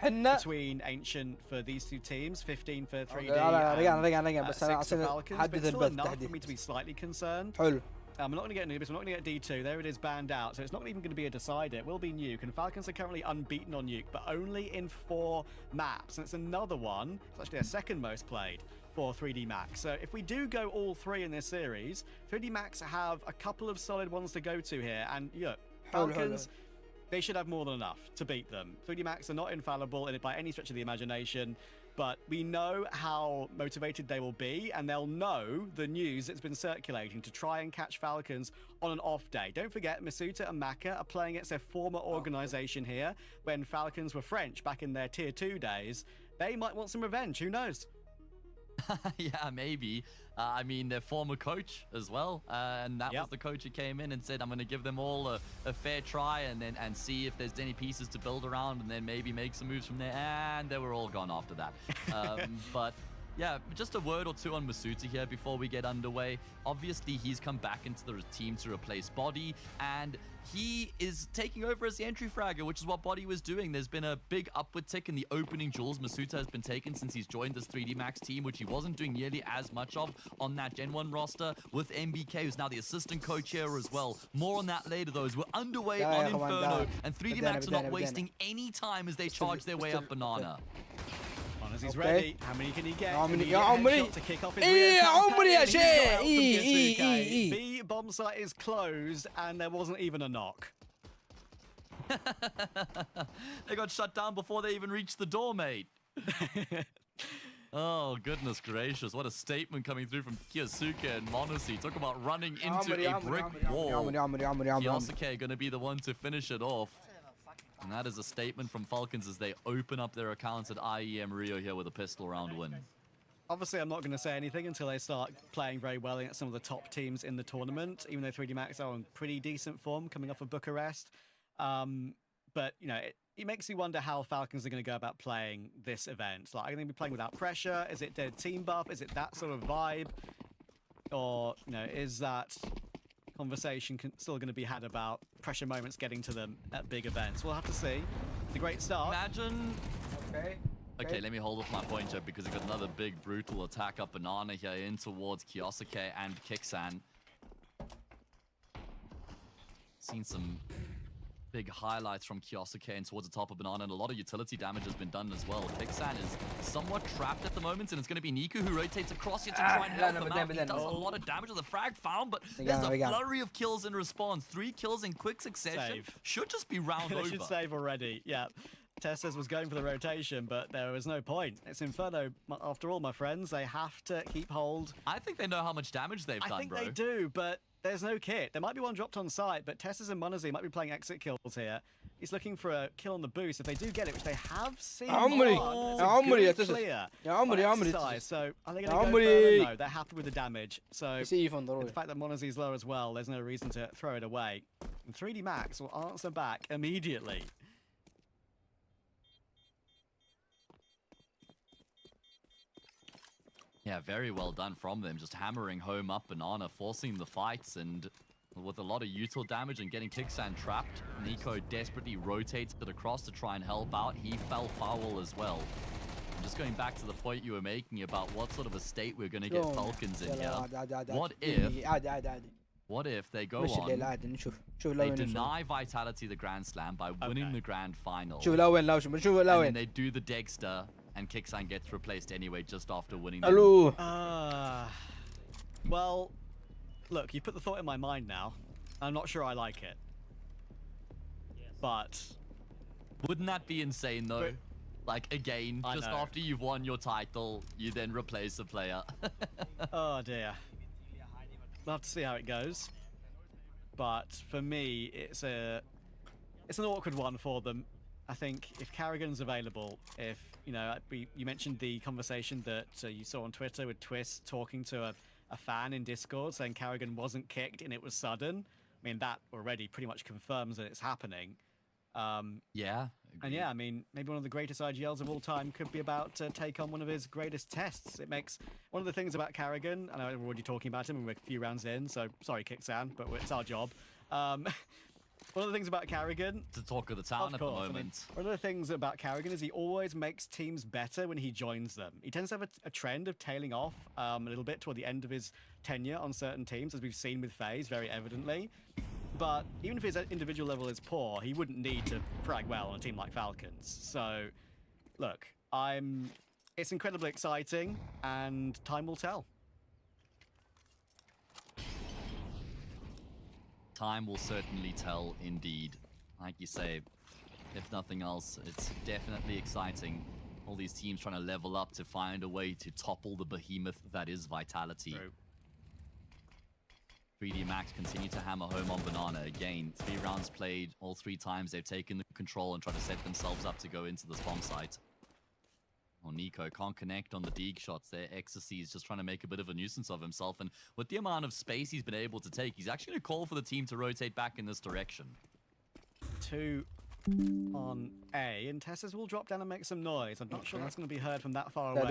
between Ancient for these two teams, 15 for 3D. رجعنا بس انا عشان احدد البث for me to be slightly concerned. حلو. We're not going to get Anubis, we're not going to get D2. There it is, banned out. So it's not even going to be a decider. It will be Nuke. And Falcons are currently unbeaten on Nuke, but only in 4 maps. And it's another one. It's actually their second most played for 3D Max. So if we do go all 3 in this series, 3D Max have a couple of solid ones to go to here. And yeah, Falcons, they should have more than enough to beat them. 3D Max are not infallible by any stretch of the imagination. But we know how motivated they will be, and they'll know the news that's been circulating to try and catch Falcons on an off day. Don't forget, Masuta and Maka are playing against their former organization here when Falcons were French back in their Tier 2 days. They might want some revenge, who knows? Yeah, maybe. I mean, their former coach as well, and that was the coach who came in and said, I'm going to give them all a fair try and see if there's any pieces to build around, and then maybe make some moves from there, and they were all gone after that. But yeah, just a word or two on Masuta here before we get underway. Obviously, he's come back into the team to replace Body, and he is taking over as the entry fragger, which is what Body was doing. There's been a big upward tick in the opening duels Masuta has been taking since he's joined this 3D Max team, which he wasn't doing nearly as much of on that Gen 1 roster with MBK, who's now the assistant coach here as well. More on that later, though, as we're underway on Inferno, and 3D Max are not wasting any time as they charge their way up Banana. He's ready. How many can he get? يا عمري to kick off his يا عمري يا شيخ B bomb site is closed and there wasn't even a knock. They got shut down before they even reached the door, mate. Oh, goodness gracious. What a statement coming through from Kyosuke and Monacy. Talk about running into a brick wall. Kyosuke going to be the one to finish it off. And that is a statement from Falcons as they open up their accounts at IEM Rio here with a pistol round win. Obviously, I'm not going to say anything until they start playing very well against some of the top teams in the tournament, even though 3D Max are in pretty decent form coming off of Bucharest. But, you know, it makes me wonder how Falcons are going to go about playing this event. Like, are they going to be playing without pressure? Is it dead team buff? Is it that sort of vibe? Or, you know, is that conversation still going to be had about pressure moments getting to them at big events? We'll have to see. It's a great start. Imagine. Okay, let me hold off my pointer because we've got another big brutal attack up Banana here in towards Kyosuke and Kixan. Seen some big highlights from Kyosuke and towards the top of Banana, and a lot of utility damage has been done as well. Kixan is somewhat trapped at the moment, and it's going to be Niku who rotates across here to try and help him out. He does a lot of damage with the frag found, but there's a flurry of kills in response. 3 kills in quick succession. Should just be round over. They should save already, yeah. Testes was going for the rotation, but there was no point. It's Inferno, after all, my friends. They have to keep hold. I think they know how much damage they've done, bro. I think they do, but there's no kit. There might be one dropped on site, but Testes and Monazy might be playing exit kills here. He's looking for a kill on the boost. If they do get it, which they have seen, clear. So are they going to go further? No, they're happy with the damage. So the fact that Monazy's low as well, there's no reason to throw it away. And 3D Max will answer back immediately. Yeah, very well done from them. Just hammering home up Banana, forcing the fights, and with a lot of util damage and getting Kixan trapped, Nico desperately rotates it across to try and help out. He fell foul as well. And just going back to the point you were making about what sort of a state we're going to get Falcons in here. What if they go on, they deny Vitality the Grand Slam by winning the Grand Final, and then they do the Dexter, and Kixan gets replaced anyway just after winning well, look, you put the thought in my mind now. I'm not sure I like it. But wouldn't that be insane though? Like, again, just after you've won your title, you then replace a player. Oh dear. We'll have to see how it goes. But for me, it's an awkward one for them. I think if Karrigan's available, if, you know, you mentioned the conversation that you saw on Twitter with Twist talking to a fan in Discord saying Karrigan wasn't kicked and it was sudden. I mean, that already pretty much confirms that it's happening. Yeah. And yeah, I mean, maybe one of the greatest IGLs of all time could be about to take on one of his greatest tests. It makes one of the things about Karrigan, I know we're already talking about him and we're a few rounds in, so sorry, Kixan, but it's our job. One of the things about Carrigan, the talk of the town at the moment. I mean, one of the things about Carrigan is he always makes teams better when he joins them. He tends to have a trend of tailing off a little bit toward the end of his tenure on certain teams, as we've seen with FaZe very evidently. But even if his individual level is poor, he wouldn't need to frag well on a team like Falcons. So, look, it's incredibly exciting, and time will tell. Time will certainly tell, indeed. Like you say, if nothing else, it's definitely exciting. All these teams trying to level up to find a way to topple the behemoth that is Vitality. True. 3D Max continue to hammer home on Banana again. 3 rounds played, all 3 times they've taken the control and tried to set themselves up to go into this bomb site. Oh, Nico can't connect on the Deeg shots there. Ecstasy is just trying to make a bit of a nuisance of himself. And with the amount of space he's been able to take, he's actually going to call for the team to rotate back in this direction. 2 on A, and Tessus will drop down and make some noise. I'm not sure that's going to be heard from that far away.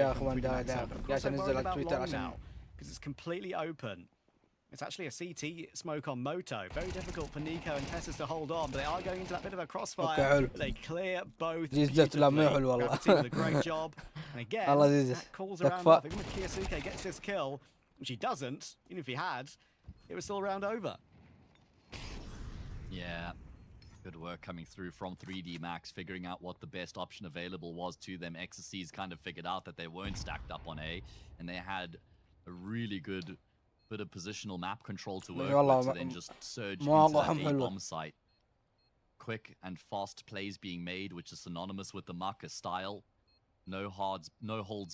Because it's completely open. It's actually a CT smoke on Moto. Very difficult for Nico and Tessus to hold on, but they are going into that bit of a crossfire. They clear both beautifully. Gravity did a great job. And again, that calls around off. Even if Kiyosuke gets this kill, which he doesn't, even if he had, it was still a round over. Yeah. Good work coming through from 3D Max, figuring out what the best option available was to them. Ecstasy's kind of figured out that they weren't stacked up on A, and they had a really good bit of positional map control to work with, to then just surge into that A bomb site. Quick and fast plays being made, which is synonymous with the Maka style. No holds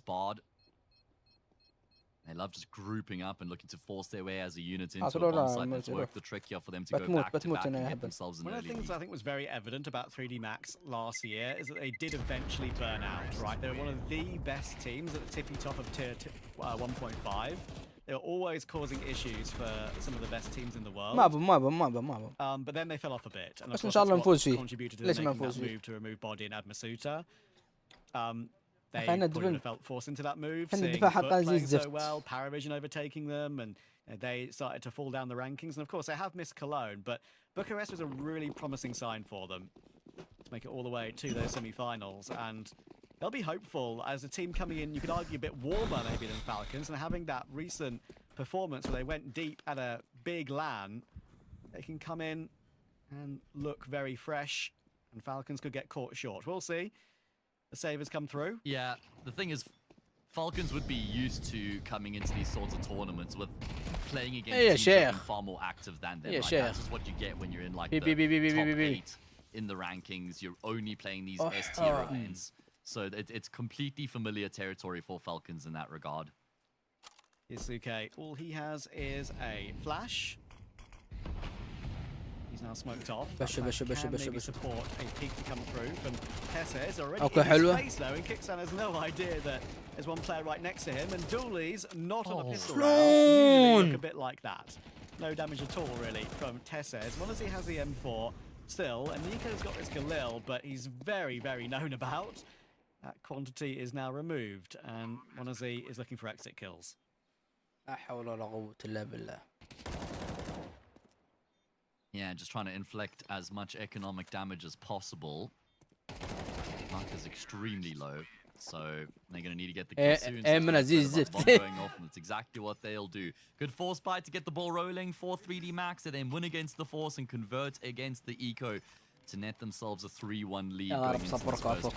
barred. They love just grouping up and looking to force their way as a unit into a bomb site. Let's work the trick here for them to go back to back and get themselves an early lead. One of the things I think was very evident about 3D Max last year is that they did eventually burn out, right? They were one of the best teams at the tippy top of tier 1.5. They were always causing issues for some of the best teams in the world. But then they fell off a bit. And of course, that's what contributed to them making that move to remove Body and Admasuta. They probably felt forced into that move, seeing Foot playing so well, Paravision overtaking them, and they started to fall down the rankings. And of course, they have missed Cologne, but Bucharest was a really promising sign for them to make it all the way to those semi-finals. And they'll be hopeful as a team coming in, you could argue, a bit warmer maybe than Falcons, and having that recent performance where they went deep at a big LAN, they can come in and look very fresh, and Falcons could get caught short. We'll see. The savers come through. Yeah, the thing is, Falcons would be used to coming into these sorts of tournaments with playing against teams that are far more active than them. Like, that's just what you get when you're in like the top 8 in the rankings. You're only playing these S-tier events. So it's completely familiar territory for Falcons in that regard. Isuke, all he has is a flash. He's now smoked off. Maybe support a peek to come through from Tessa. Is already in his face though, and Kicksan has no idea that there's one player right next to him, and Dooley's not on the pistol round. Usually look a bit like that. No damage at all really from Tessa, as well as he has the M4 still, and Nico's got this Galil, but he's very, very known about. That quantity is now removed, and Monazi is looking for exit kills. Yeah, just trying to inflict as much economic damage as possible. Mark is extremely low, so they're going to need to get the kill soon. Going off, and that's exactly what they'll do. Good force bite to get the ball rolling for 3D Max. They then win against the force and convert against the eco to net themselves a 3-1 lead going into this first round. It's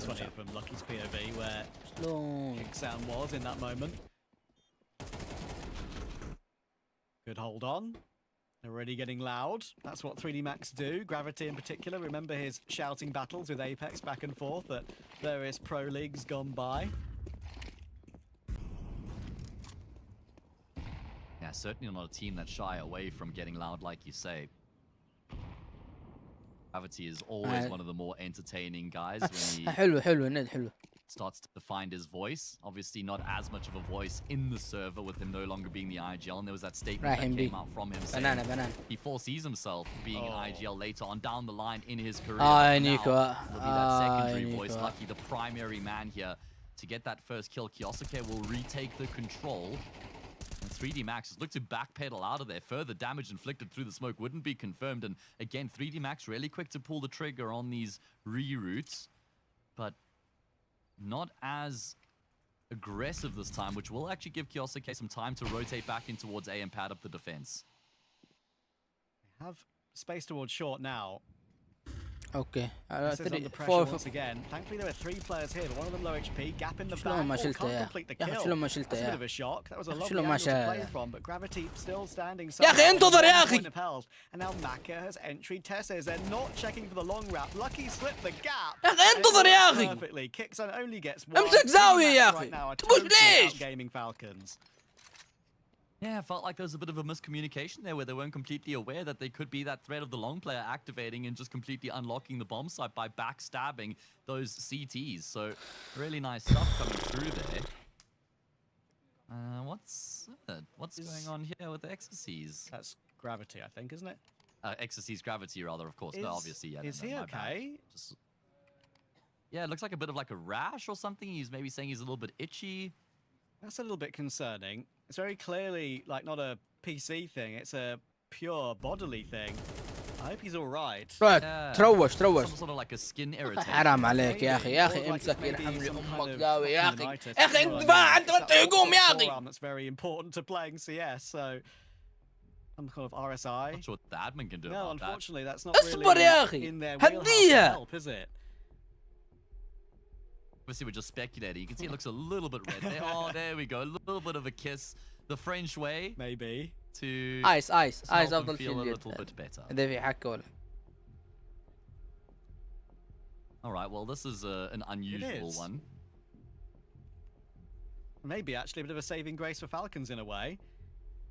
funny from Lucky's POV where Kicksan was in that moment. Good hold on. They're already getting loud. That's what 3D Max do. Gravity in particular. Remember his shouting battles with Apex back and forth at various pro leagues gone by. Yeah, certainly not a team that shy away from getting loud, like you say. Gravity is always one of the more entertaining guys when he starts to find his voice. Obviously not as much of a voice in the server with him no longer being the IGL, and there was that statement that came out from him saying he foresees himself being an IGL later on down the line in his career. Nico. He'll be that secondary voice. Lucky, the primary man here to get that first kill. Kiyosuke will retake the control. And 3D Max just looked to backpedal out of there. Further damage inflicted through the smoke wouldn't be confirmed. And again, 3D Max really quick to pull the trigger on these reroutes. But not as aggressive this time, which will actually give Kiyosake some time to rotate back in towards A and pad up the defense. They have space towards short now. اوكي This is under pressure once again. Thankfully there were 3 players here, but one of them low HP, gap in the back. ما Can't شلته complete the يا اخي kill. شلون ما That's شلته a bit يا of a shock. That was a أخي lovely شلون ما angle to play شاء from, but Gravity still standing. يا أخي انتظر يا أخي. And now Maka has entry. Tesses, they're not checking for the long wrap. Lucky slipped the gap. يا أخي انتظر يا أخي. Perfectly. Kickzone only gets 1. امسك زاوية يا Right أخي. now are تبوش totally ليش؟ outgaming Falcons. Yeah, felt like there was a bit of a miscommunication there where they weren't completely aware that they could be that threat of the long player activating and just completely unlocking the bomb site by backstabbing those CTs. So really nice stuff coming through there. What's going on here with the Ecstasies? That's Gravity, I think, isn't it? Ecstasies Gravity, rather, of course. No, obviously, yeah. Is he okay? Yeah, it looks like a bit of like a rash or something. He's maybe saying he's a little bit itchy. That's a little bit concerning. It's very clearly like not a PC thing. It's a pure bodily thing. I hope he's all right. تروش Some sort of like a skin irritation. حرام عليك يا اخي يا اخي امسك يرحم لي امك داوي يا اخي يا اخي دفاع انت ما يقوم يا اخي. That's very important to playing CS. So some kind of RSI. Not sure what the admin can do No, about that. unfortunately, that's not اصبر يا اخي. really in their wheelhouse to هديها. help, is it? Obviously, we're just speculating. You can see it looks a little bit red there. Oh, there we go. A little bit of a kiss. The French way. Maybe. To ايس help them افضل feel a شيء little bit better. اذا في حكه ولا. All right, well, this is an unusual one. Maybe actually a bit of a saving grace for Falcons in a way.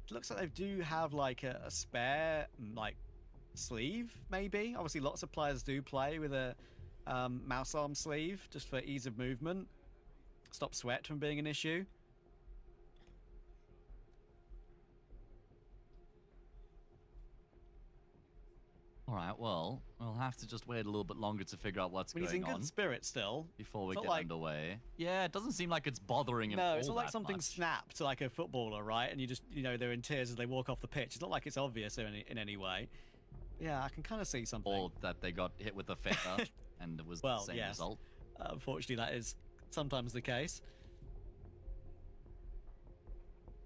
It looks like they do have like a spare like sleeve, maybe. Obviously, lots of players do play with a mouse arm sleeve just for ease of movement. Stop sweat from being an issue. All right, well, we'll have to just wait a little bit longer to figure out what's going on. He's in good spirit still. Before we get underway. Yeah, it doesn't seem like it's bothering him. No, all it's not like that something much. snapped like a footballer, right? And you just, they're in tears as they walk off the pitch. It's not like it's obvious in any way. Yeah, I can kind of see something. Or that they got hit with a feather and it was the same result. Unfortunately, that is sometimes the case.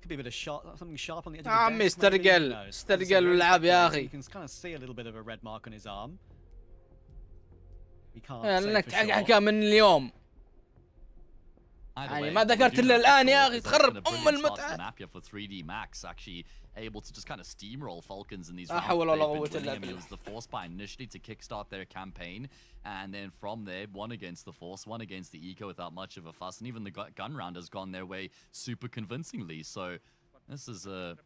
Could be a bit of something sharp on the edge of the desk. استرجل والعب يا أخي. You can kind of see a little bit of a red mark on his arm. You can't لأنك say for sure. حكى من اليوم. يعني ما ذكرت إلا الآن يا أخي تخرب أم المتعة. For 3D Max actually able to just kind of steamroll Falcons in these لا rounds. حول ولا قوة إلا It بالله. was the Force by initially to kickstart their campaign, and then from there, one against the Force, one against the Eco without much of a fuss, and even the gun round has gone their way super convincingly. So this is a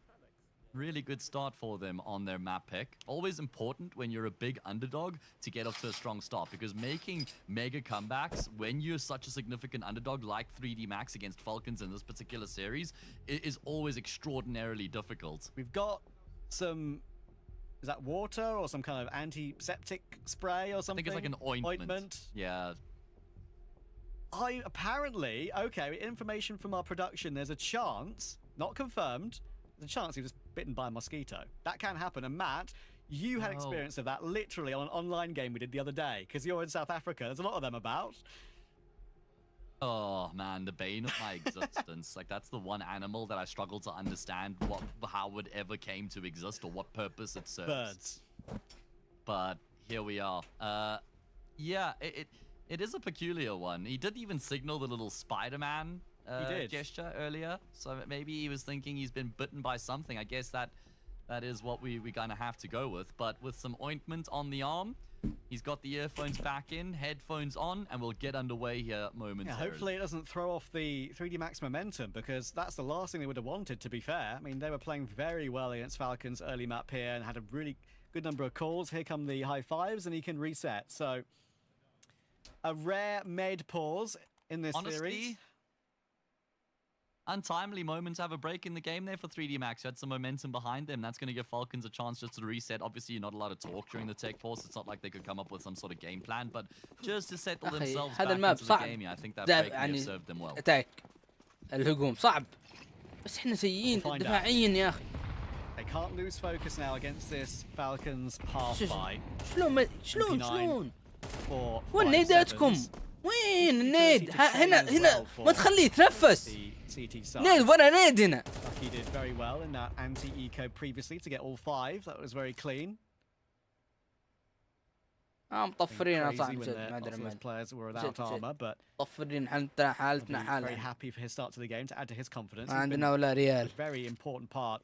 really good start for them on their map pick. Always important when you're a big underdog to get off to a strong start, because making mega comebacks when you're such a significant underdog like 3D Max against Falcons in this particular series is always extraordinarily difficult. We've got some, is that water or some kind of antiseptic spray or something? I think it's like an ointment. Yeah. Apparently, okay, information from our production, there's a chance, not confirmed, there's a chance he was bitten by a mosquito. That can happen. And Matt, you had experience of that literally on an online game we did the other day, because you're in South Africa. There's a lot of them about. Oh man, the bane of my existence. Like, that's the one animal that I struggle to understand how it ever came to exist or what purpose it serves. Birds. But here we are. Yeah, it is a peculiar one. He did even signal the little Spider-Man gesture earlier, so maybe he was thinking he's been bitten by something. I guess that is what we're gonna have to go with. But with some ointment on the arm, he's got the earphones back in, headphones on, and we'll get underway here momentarily. Yeah, hopefully it doesn't throw off the 3D Max momentum, because that's the last thing they would have wanted, to be fair. I mean, they were playing very well against Falcons early map here and had a really good number of calls. Here come the high fives, and he can reset. So a rare med pause in this series. Untimely moment to have a break in the game there for 3D Max. You had some momentum behind them. That's going to give Falcons a chance just to reset. Obviously, you're not allowed to talk during the tech pause. It's not like they could come up with some sort of game plan, but just to settle themselves back into the game, I think that break may have served them well. اتاك الهجوم صعب. بس احنا سيئين دفاعيا يا اخي. They can't lose focus now against this Falcons half buy. شلون وين نيداتكم؟ وين النيد؟ هنا ما تخليه يتنفس. نيد ورا نيد هنا. He did very well in that anti-eco previously to get all 5. That was very clean. مطفرين صعب ما ادري من players were without armor, but مطفرين حالتنا very happy for his start to the game to add to his confidence. ما عندنا ولا ريال. Very important part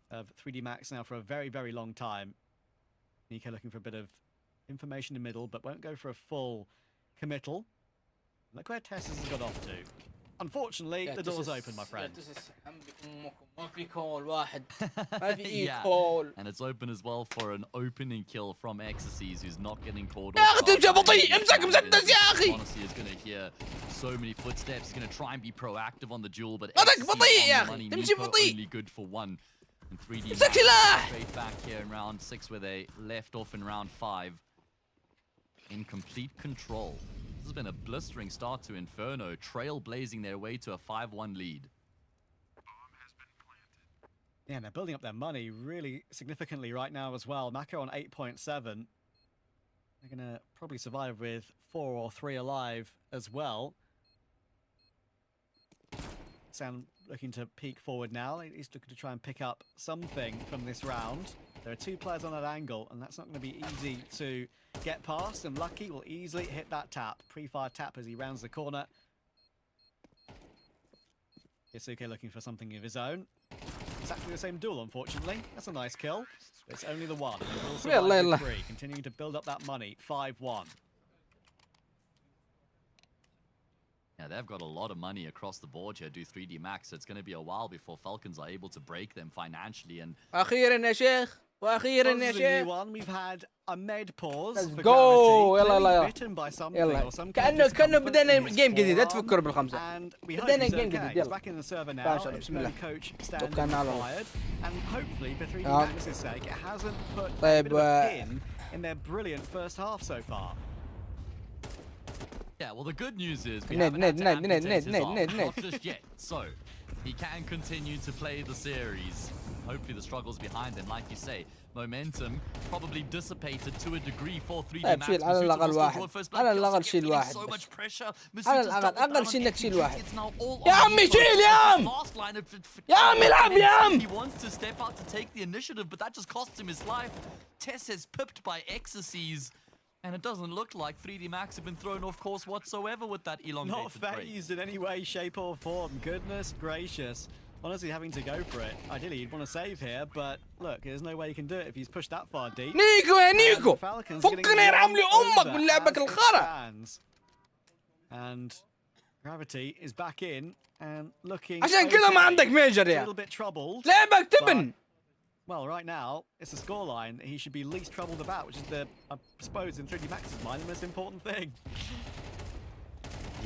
of 3D Max now for a very long time. Nico looking for a bit of information in the middle, but won't go for a full committal. Look where Tess has got off to. Unfortunately, the door's open, my friend. Yeah. And it's open as well for an opening kill from Ecstasy, who's not getting called off. Honestly, is going to hear so many footsteps. He's going to try and be proactive on the duel, but Ecstasy only good for 1. And 3D straight back here in round 6 where they left off in round 5. In complete control. This has been a blistering start to Inferno, trailblazing their way to a 5-1 lead. Yeah, and they're building up their money really significantly right now as well. Mako on 8.7. They're going to probably survive with 4 or 3 alive as well. Sam looking to peek forward now. He's looking to try and pick up something from this round. There are 2 players on that angle, and that's not going to be easy to get past. And Lucky will easily hit that tap. Pre-fire tap as he rounds the corner. Yasuke looking for something of his own. Exactly the same duel, unfortunately. That's a nice kill. But it's only the 1. And he will survive with 3, continuing to build up that money. 5-1. Yeah, they've got a lot of money across the board here, do 3D Max, so it's going to be a while before Falcons are able to break them financially. And أخيرا يا شيخ واخيرا يا شيخ. We've had a med pause. Let's go. يلا bitten by something or some كأنه بدينا جيم جديد. لا تفكر بالخمسة. And we بدينا hope جيم جديد. يلا. back in the server now. بسم الله. Coach standing fired. And hopefully for 3D Max's sake, it hasn't put a bit of a pin in their brilliant first half so far. Yeah, well, the good news is we haven't had to amputate his arm, not just yet. So he can continue to play the series. Hopefully the struggles behind him, like you say, momentum probably dissipated to a degree for 3D Max. على الأقل واحد. على الأقل شيل واحد. So much pressure. على الأقل أقل شيء إنك شيل واحد. يا عمي شيل يا عم. يا عم العب يا عم. He wants to step out to take the initiative, but that just cost him his life. Tess is pipped by Ecstasies. And it doesn't look like 3D Max have been thrown off course whatsoever with that elongated break. Not phased in any way, shape or form. Goodness gracious. Honestly, having to go for it. Ideally, you'd want to save here, but look, there's no way you can do it if he's pushed that far deep. نيكو يا نيكو فكنا يا عملي أمك من لعبك الخرا. And Gravity is back in and looking عشان كذا ما عندك ميجر يا. A little bit troubled. لعبك تبن. Well, right now, it's a scoreline that he should be least troubled about, which is the, I suppose, in 3D Max's mind, the most important thing.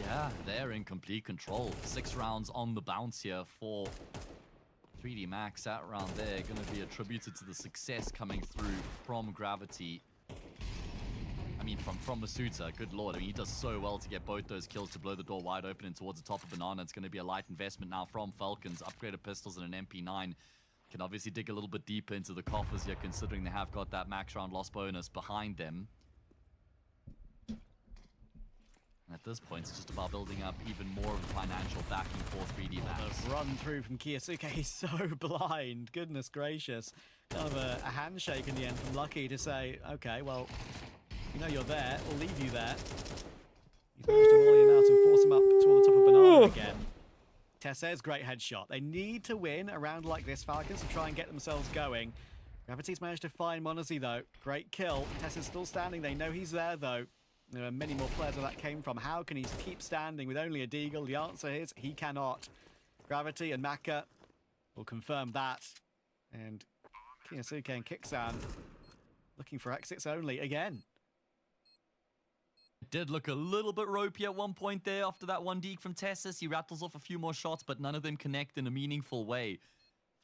Yeah, they're in complete control. 6 rounds on the bounce here for 3D Max. That round there going to be attributed to the success coming through from Gravity. I mean, from Masuta, good lord. I mean, he does so well to get both those kills to blow the door wide open and towards the top of Banana. It's going to be a light investment now from Falcons. Upgraded pistols and an MP9. Can obviously dig a little bit deeper into the coffers here, considering they have got that max round loss bonus behind them. And at this point, it's just about building up even more of a financial backing for 3D Max. Run through from Kiyosuke, he's so blind. Goodness gracious. Kind of a handshake in the end from Lucky to say, okay, well, you know you're there, we'll leave you there. He's managed to volley him out and force him up toward the top of Banana again. Tessa's great headshot. They need to win a round like this, Falcons, to try and get themselves going. Gravity's managed to find Monazi, though. Great kill. Tessa's still standing. They know he's there, though. There are many more players where that came from. How can he keep standing with only a deagle? The answer is he cannot. Gravity and Maka will confirm that. And Kiyosuke and Kiksan looking for exits only again. Did look a little bit ropey at one point there after that one deke from Tessus. He rattles off a few more shots, but none of them connect in a meaningful way.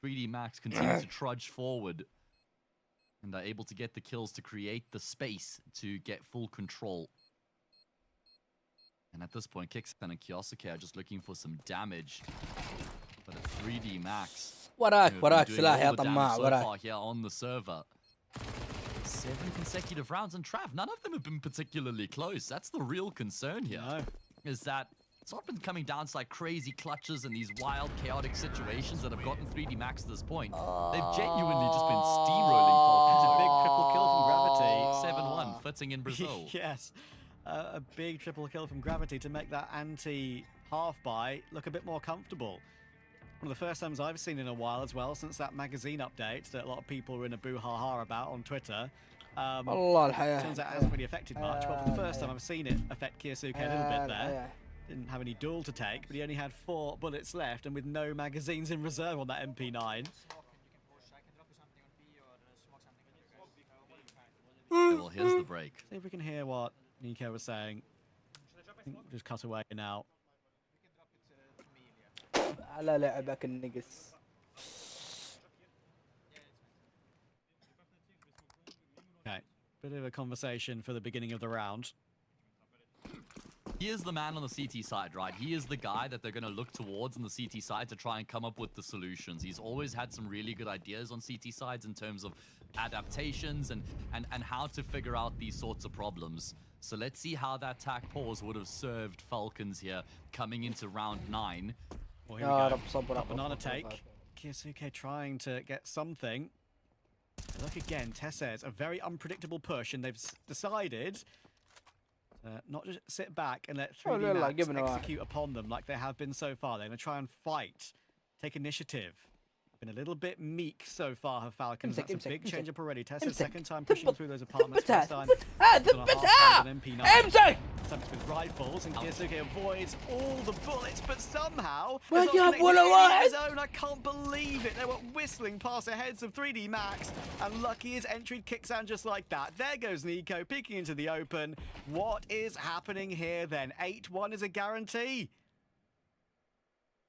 3D Max continues to trudge forward and are able to get the kills to create the space to get full control. And at this point, Kiksan and Kiyosuke are just looking for some damage. But it's 3D Max. وراك سلاح يا طماع وراك. Here on the server. 7 consecutive rounds, and Trav, none of them have been particularly close. That's the real concern here. No. Is that it's not been coming down to like crazy clutches and these wild, chaotic situations that have gotten 3D Max to this point. They've genuinely just been steamrolling Falcons. A big triple kill from Gravity. 7-1, footing in Brazil. Yes. A big triple kill from Gravity to make that anti-half buy look a bit more comfortable. One of the first times I've seen in a while as well, since that magazine update that a lot of people were in a boo-ha-ha about on Twitter. Turns out it hasn't really affected much. Well, for the first time I've seen it affect Kiyasuke a little bit there. Didn't have any duel to take, but he only had 4 bullets left and with no magazines in reserve on that MP9. Well, here's the break. See if we can hear what Nico was saying. I think we'll just cut away now. على لعبك النقص. Okay, bit of a conversation for the beginning of the round. He is the man on the CT side, right? He is the guy that they're going to look towards on the CT side to try and come up with the solutions. He's always had some really good ideas on CT sides in terms of adaptations and how to figure out these sorts of problems. So let's see how that tac pause would have served Falcons here coming into round 9. Well, here we go. Banana take. Kiyasuke trying to get something. Look again, Tessez, a very unpredictable push, and they've decided not just sit back and let 3D Max execute upon them like they have been so far. They're going to try and fight, take initiative. Been a little bit meek so far, have Falcons. That's a big change up already. Tessa's second time pushing through those apartments. First time MP9. With rifles, and Kiyasuke avoids all the bullets, but somehow his own. I can't believe it. They were whistling past the heads of 3D Max, and lucky his entry kicks out just like that. There goes Nico peeking into the open. What is happening here then? 8-1 is a guarantee.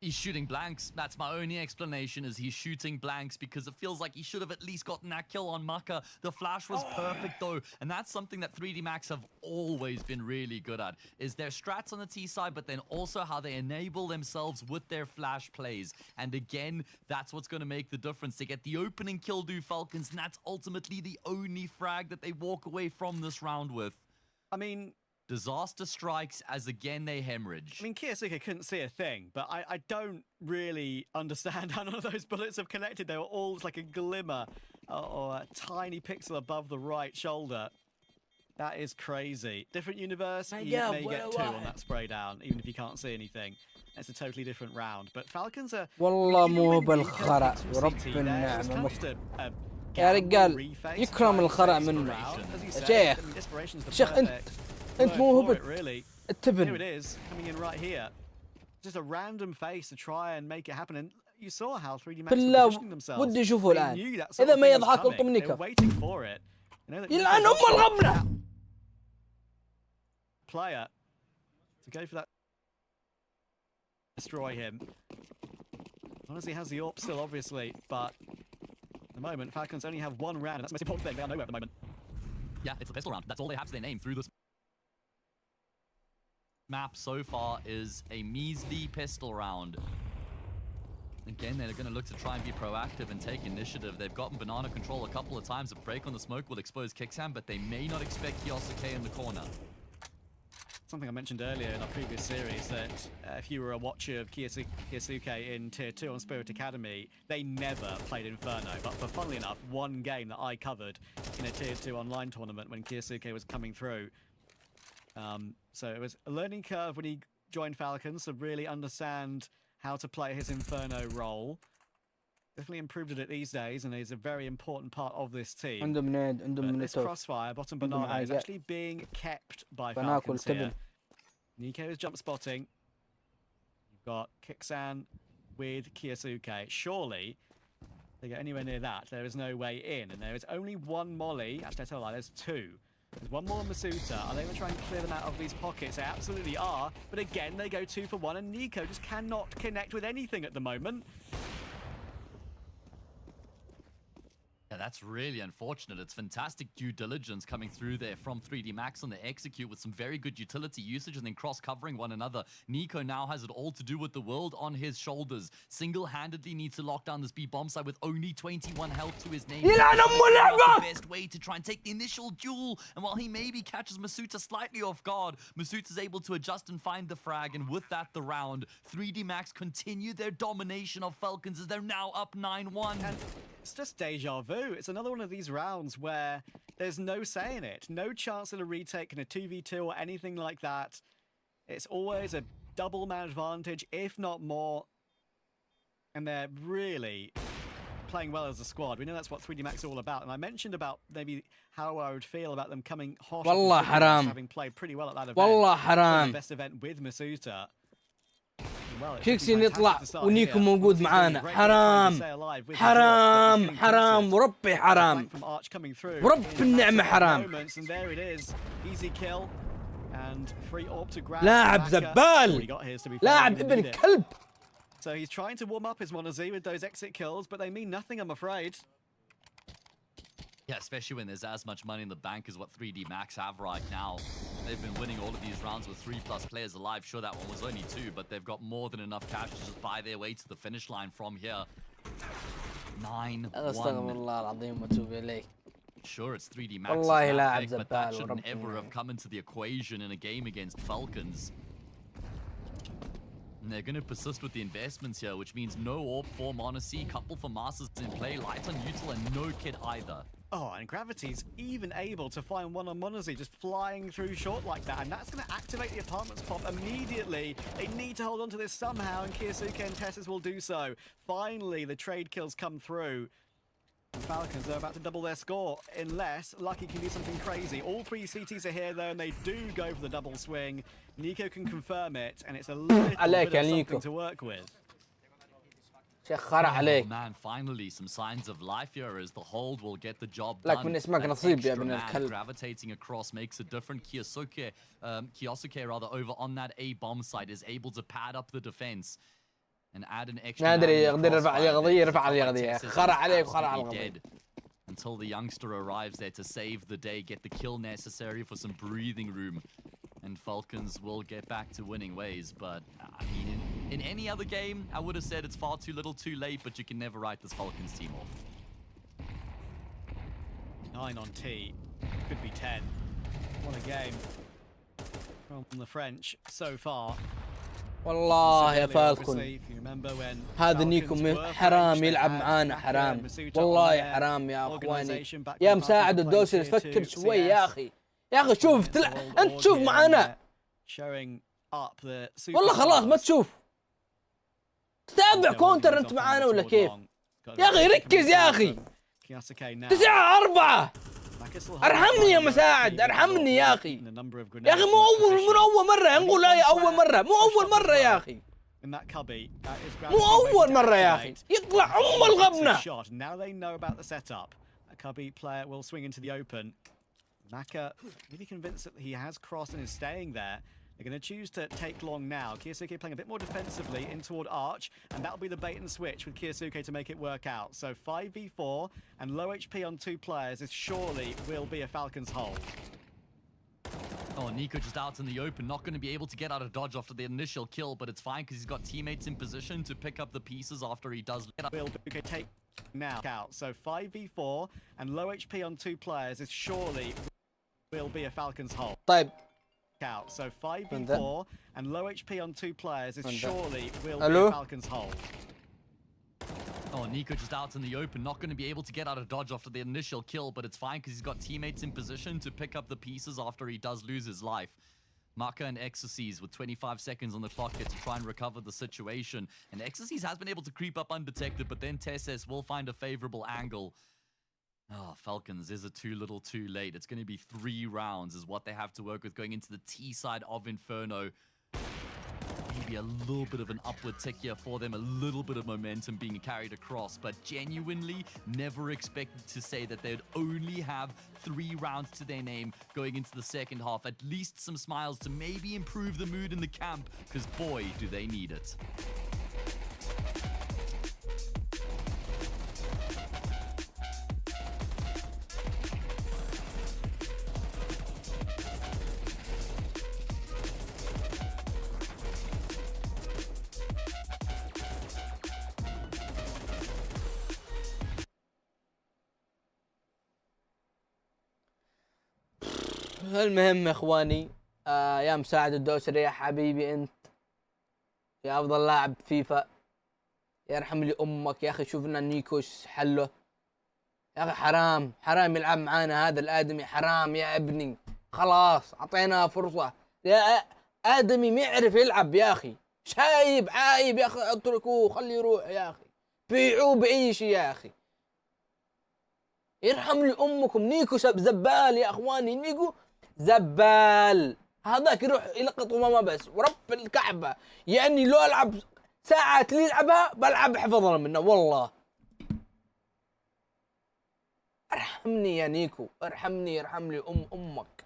He's shooting blanks. That's my only explanation, is he's shooting blanks because it feels like he should have at least gotten that kill on Maka. The flash was perfect though, and that's something that 3D Max have always been really good at, is their strats on the T side, but then also how they enable themselves with their flash plays. And again, that's what's going to make the difference. They get the opening kill do Falcons, and that's ultimately the only frag that they walk away from this round with. I mean, disaster strikes as again they hemorrhage. I mean, Kiyasuke couldn't see a thing, but I don't really understand how none of those bullets have connected. They were all just like a glimmer or a tiny pixel above the right shoulder. That is crazy. Different universe, you may get 2 on that spray down, even if you can't see anything. It's a totally different round. But Falcons are... والله مو بالخرع ورب النعمة يا رجال يكرم الخرع منه يا شيخ انت مو هبط التبن. Here it is, coming in right here. Just a random face to try and make it happen. And you saw how 3D Max were positioning themselves. ودي اشوفه الان اذا ما يضحك لكم نيكا يلعن ام الغبنة. Player to go for that, destroy him. Honestly, has the AWP still, obviously, but at the moment Falcons only have 1 round, and that's the most important thing. They are nowhere at the moment. Yeah, it's a pistol round. That's all they have to their name through this map so far, is a measly pistol round. Again, they're going to look to try and be proactive and take initiative. They've gotten banana control a couple of times. A break on the smoke will expose Kicksam, but they may not expect Kiyasuke in the corner. Something I mentioned earlier in our previous series, that if you were a watcher of Kiyasuke in Tier 2 on Spirit Academy, they never played Inferno. But for, funnily enough, 1 game that I covered in a Tier 2 online tournament when Kiyasuke was coming through. So it was a learning curve when he joined Falcons to really understand how to play his Inferno role. Definitely improved at it these days, and he's a very important part of this team. But this crossfire, bottom banana, is actually being kept by Falcons here. Nico is jump spotting. You've got Kixan with Kiyasuke. Surely, if they get anywhere near that, there is no way in. And there is only 1 molly. Actually, I tell you what, there's 2. There's 1 more on Masuta. Are they going to try and clear them out of these pockets? They absolutely are. But again, they go 2 for 1, and Nico just cannot connect with anything at the moment. Yeah, that's really unfortunate. It's fantastic due diligence coming through there from 3D Max on the execute with some very good utility usage and then cross-covering one another. Nico now has it all to do with the world on his shoulders. Single-handedly needs to lock down this B bomb site with only 21 health to his name. The best way to try and take the initial duel. And while he maybe catches Masuta slightly off guard, Masuta's able to adjust and find the frag. And with that, the round. 3D Max continue their domination of Falcons as they're now up 9-1. It's just deja vu. It's another one of these rounds where there's no saying it. No chance at a retake in a 2v2 or anything like that. It's always a double man advantage, if not more. And they're really playing well as a squad. We know that's what 3D Max is all about. And I mentioned about maybe how I would feel about them coming hot والله حرام. having played pretty well at that event. والله حرام. The best event with Masuta. كيكسي نطلع ونيكو موجود معانا. حرام وربي حرام ورب النعمة حرام. لاعب زبال، لاعب ابن كلب. So he's trying to warm up his Monazi with those exit kills, but they mean nothing, I'm afraid. Yeah, especially when there's as much money in the bank as what 3D Max have right now. They've been winning all of these rounds with 3+ players alive. Sure, that one was only 2, but they've got more than enough cash to just buy their way to the finish line from here. 9-1. Sure, it's 3D Max, but that shouldn't ever have come into the equation in a game against Falcons. And they're going to persist with the investments here, which means no AWP for Monacy, couple for Masters in play, light on neutral, and no kit either. Oh, and Gravity's even able to find one on Monacy, just flying through short like that, and that's going to activate the apartments pop immediately. They need to hold on to this somehow, and Kyosuke and Tessus will do so. Finally, the trade kills come through. The Falcons are about to double their score, unless Lucky can do something crazy. All 3 CTs are here, though, and they do go for the double swing. Nico can confirm it, and it's a little bit of something to work with. Oh man, finally some signs of life here as the hold will get the job done. Gravitating across makes a difference. Kyosuke over on that A bomb site is able to pad up the defense and add an extra until the youngster arrives there to save the day, get the kill necessary for some breathing room. And Falcons will get back to winning ways, but I mean, in any other game, I would have said it's far too little too late, but you can never write this Falcons team off. 9 on T, could be 10. What a game from the French so far. والله يا فالكون هذا نيكو حرام يلعب معانا حرام والله حرام يا اخواني يا مساعد الدوسري تفكر شوي يا اخي يا اخي شوف انت شوف معانا والله خلاص ما تشوف تتابع كونتر انت معانا ولا كيف يا اخي ركز يا اخي 9-4 ارحمني يا مساعد ارحمني يا اخي يا اخي مو اول مرة نقول لا يا اول مرة مو اول مرة يا اخي مو اول مرة يا اخي يطلع الغبنة. Now they know about the setup. A Cubby player will swing into the open. Maka really convinced that he has crossed and is staying there. They're going to choose to take long now. Kyosuke playing a bit more defensively in toward Arch, and that'll be the bait and switch with Kyosuke to make it work out. So 5v4 and low HP on 2 players is surely will be a Falcons hold. Oh, Nico just out in the open, not going to be able to get out of dodge after the initial kill, but it's fine because he's got teammates in position to pick up the pieces after he does. Will take now out. So 5v4 and low HP on 2 players is surely will be a Falcons hold. طيب. Out. So 5v4 and low HP on 2 players is surely will be a Falcons hold. Oh, Nico just out in the open, not going to be able to get out of dodge after the initial kill, but it's fine because he's got teammates in position to pick up the pieces after he does lose his life. Maka and Exorcies with 25 seconds on the clock here to try and recover the situation. And Exorcies has been able to creep up undetected, but then Tessus will find a favorable angle. Oh, Falcons, is it too little too late? It's going to be 3 rounds is what they have to work with going into the T side of Inferno. Maybe a little bit of an upward tick here for them, a little bit of momentum being carried across, but genuinely never expected to say that they'd only have 3 rounds to their name going into the second half. At least some smiles to maybe improve the mood in the camp, because boy, do they need it. المهم يا اخواني، يا مساعد الدوسري يا حبيبي انت يا افضل لاعب فيفا، يرحم لي امك يا اخي. شوفنا نيكوش حله يا اخي، حرام يلعب معانا هذا الادمي، حرام يا ابني. خلاص اعطيناه فرصه يا ادمي، ما يعرف يلعب يا اخي، شايب عايب يا اخي، اتركوه خليه يروح يا اخي، بيعوه باي شيء يا اخي. يرحم لي امكم، نيكو زبال يا اخواني، نيكو زبال. هذاك يروح يلقط ماما بس، ورب الكعبه يعني لو العب ساعات اللي يلعبها بلعب حفظنا منه والله. ارحمني يا نيكو، ارحمني، يرحم لي امك.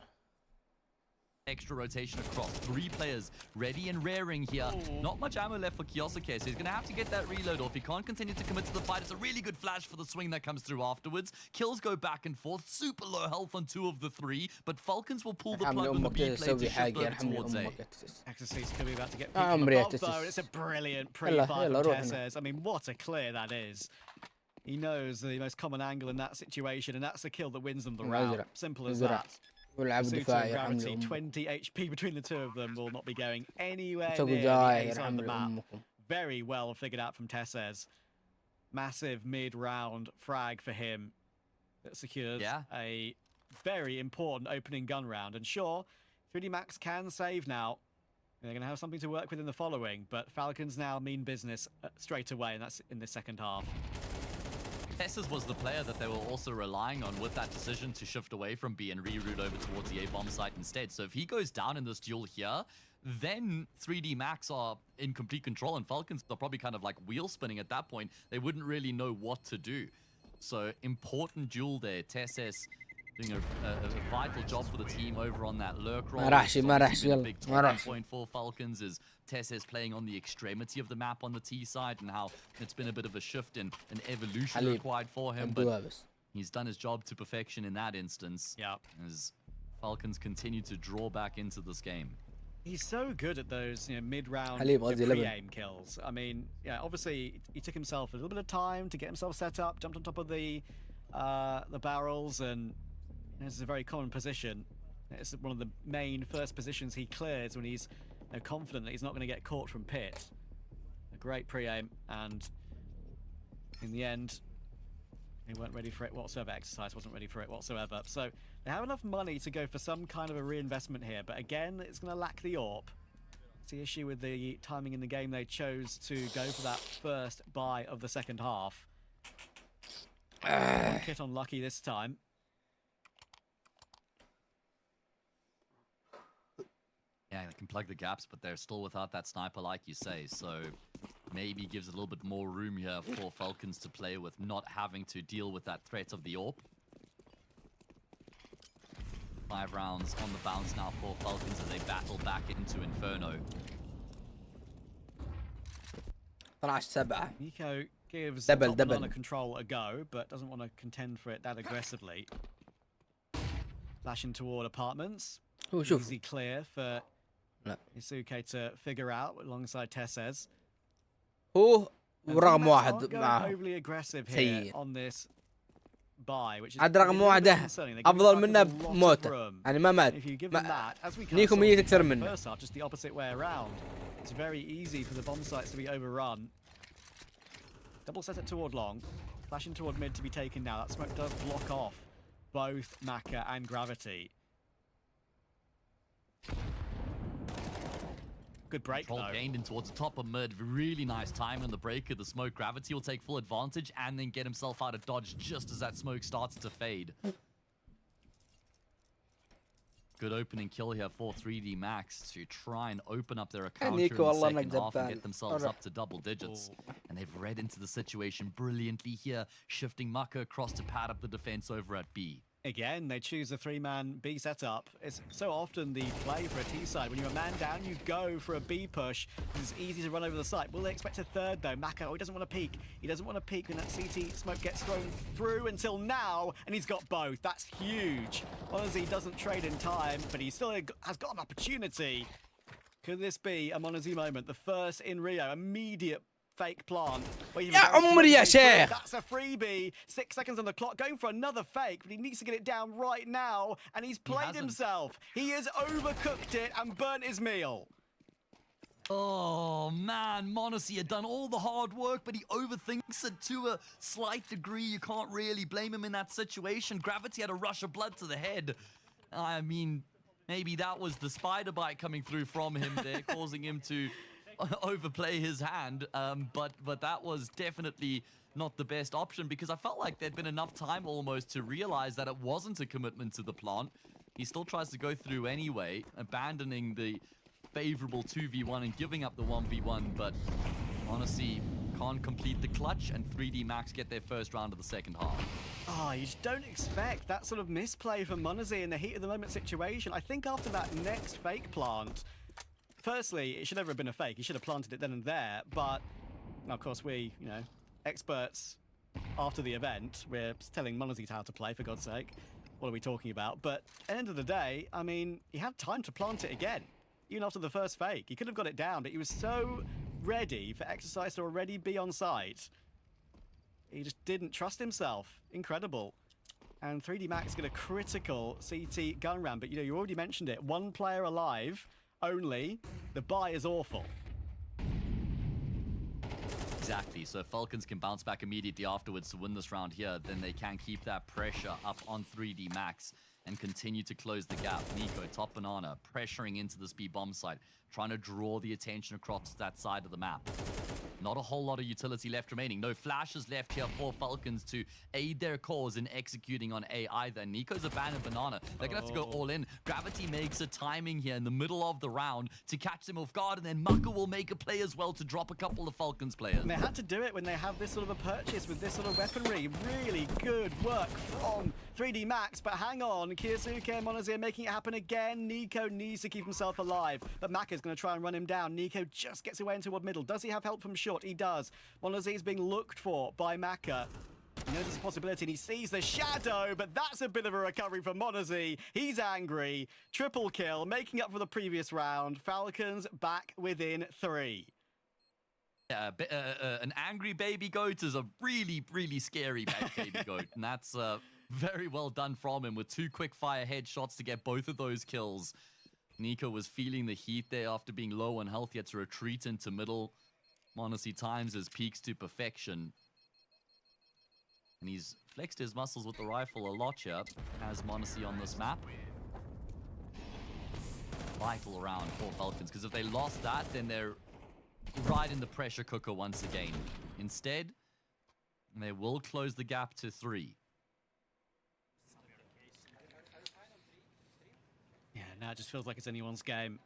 Extra rotation across. 3 players ready and raring here. Not much ammo left for Kiyosake, so he's going to have to get that reload off. He can't continue to commit to the fight. It's a really good flash for the swing that comes through afterwards. Kills go back and forth. Super low health on 2 of the 3, but Falcons will pull the plug on the B play to shift over towards A. Exorcist could be about to get picked from above, though. It's a brilliant pre-fire from Tessez. I mean, what a clear that is. He knows the most common angle in that situation, and that's the kill that wins them the round. Simple as that. Gravity, 20 HP between the two of them will not be going anywhere near the ace on the map. Very well figured out from Tessez. Massive mid-round frag for him that secures a very important opening gun round. And sure, 3D Max can save now. They're going to have something to work with in the following, but Falcons now mean business straight away, and that's in the second half. Tessez was the player that they were also relying on with that decision to shift away from B and reroute over towards the A bomb site instead. So if he goes down in this duel here, then 3D Max are in complete control, and Falcons are probably kind of like wheel spinning at that point. They wouldn't really know what to do. So important duel there. Tessez doing a vital job for the team over on that lurk roll. A big talking point for Falcons is Tessez playing on the extremity of the map on the T side, and how it's been a bit of a shift in an evolution required for him, but he's done his job to perfection in that instance. As Falcons continue to draw back into this game. He's so good at those, mid-round pre-aim kills. I mean, yeah, obviously he took himself a little bit of time to get himself set up, jumped on top of the barrels, and this is a very common position. It's one of the main first positions he clears when he's confident that he's not going to get caught from pit. A great pre-aim, and in the end, they weren't ready for it whatsoever. Exercise wasn't ready for it whatsoever. So they have enough money to go for some kind of a reinvestment here, but again, it's going to lack the AWP. It's the issue with the timing in the game. They chose to go for that first buy of the second half. One kit unlucky this time. Yeah, they can plug the gaps, but they're still without that sniper, like you say. So maybe gives a little bit more room here for Falcons to play with, not having to deal with that threat of the AWP. 5 rounds on the bounce now for Falcons as they battle back into Inferno. 12-7. Nico gives double control a go, but doesn't want to contend for it that aggressively. Flashing toward apartments. Easy clear for Isuke to figure out alongside Tessez. هو ورقم واحد معه overly aggressive here on this buy, which is عاد رقم واحد افضل منه بموته، يعني ما مات. نيكو ميت اكثر منه. Just the opposite way around. It's very easy for the bomb sites to be overrun. Double set it toward long, flashing toward mid to be taken now. That smoke does block off both Maka and Gravity. Good break, though. Gained in towards the top of mid. Really nice time on the break of the smoke. Gravity will take full advantage and then get himself out of dodge just as that smoke starts to fade. Good opening kill here for 3D Max to try and open up their account in the second half and get themselves up to double digits. And they've read into the situation brilliantly here, shifting Maka across to pad up the defense over at B. Again, they choose a 3-man B setup. It's so often the play for a T side. When you're a man down, you go for a B push. It's easy to run over the site. Will they expect a third, though? Maka, he doesn't want to peek. He doesn't want to peek when that CT smoke gets thrown through until now, and he's got both. That's huge. Honestly, he doesn't trade in time, but he still has got an opportunity. Could this be a Monazi moment? The first in Rio. Immediate fake plant. يا عمري يا شيخ. That's a freebie. 6 seconds on the clock, going for another fake, but he needs to get it down right now, and he's played himself. He has overcooked it and burnt his meal. Oh man, m0NESY had done all the hard work, but he overthinks it to a slight degree. You can't really blame him in that situation. Gravity had a rush of blood to the head. I mean, maybe that was the spider bite coming through from him there, causing him to overplay his hand. But that was definitely not the best option, because I felt like there'd been enough time almost to realize that it wasn't a commitment to the plant. He still tries to go through anyway, abandoning the favorable 2v1 and giving up the 1v1, but honestly can't complete the clutch, and 3D Max get their first round of the second half. Oh, you just don't expect that sort of misplay from m0NESY in the heat of the moment situation. I think after that next fake plant, firstly, it should never have been a fake. He should have planted it then and there, but of course we, you know, experts after the event, we're telling m0NESY how to play, for God's sake. What are we talking about? But at the end of the day, I mean, he had time to plant it again. Even after the first fake, he could have got it down, but he was so ready for Exercise to already be on site. He just didn't trust himself. Incredible. And 3D Max get a critical CT gun round, but you know, you already mentioned it. One player alive only. The buy is awful. Exactly, so if Falcons can bounce back immediately afterwards to win this round here, then they can keep that pressure up on 3D Max and continue to close the gap. Nico, top banana, pressuring into the speed bomb site, trying to draw the attention across that side of the map. Not a whole lot of utility left remaining. No flashes left here for Falcons to aid their cause in executing on A either. Nico's abandoned banana. They're going to have to go all in. Gravity makes a timing here in the middle of the round to catch them off guard, and then Mucka will make a play as well to drop a couple of Falcons players. And they had to do it when they have this sort of a purchase with this sort of weaponry. Really good work from 3D Max, but hang on. Kyosuke and m0NESY are making it happen again. Nico needs to keep himself alive, but Maka's going to try and run him down. Nico just gets away into middle. Does he have help from short? He does. m0NESY is being looked for by Maka. He knows it's a possibility and he sees the shadow, but that's a bit of a recovery from m0NESY. He's angry. Triple kill, making up for the previous round. Falcons back within 3. Yeah, an angry baby goat is a really, really scary baby goat, and that's very well done from him with 2 quick fire headshots to get both of those kills. Nico was feeling the heat there after being low on health. He had to retreat into middle. m0NESY times his peaks to perfection. And he's flexed his muscles with the rifle a lot here. Has m0NESY on this map. Vital round for Falcons, because if they lost that, then they're right in the pressure cooker once again. Instead, they will close the gap to 3. Yeah, now it just feels like it's anyone's game.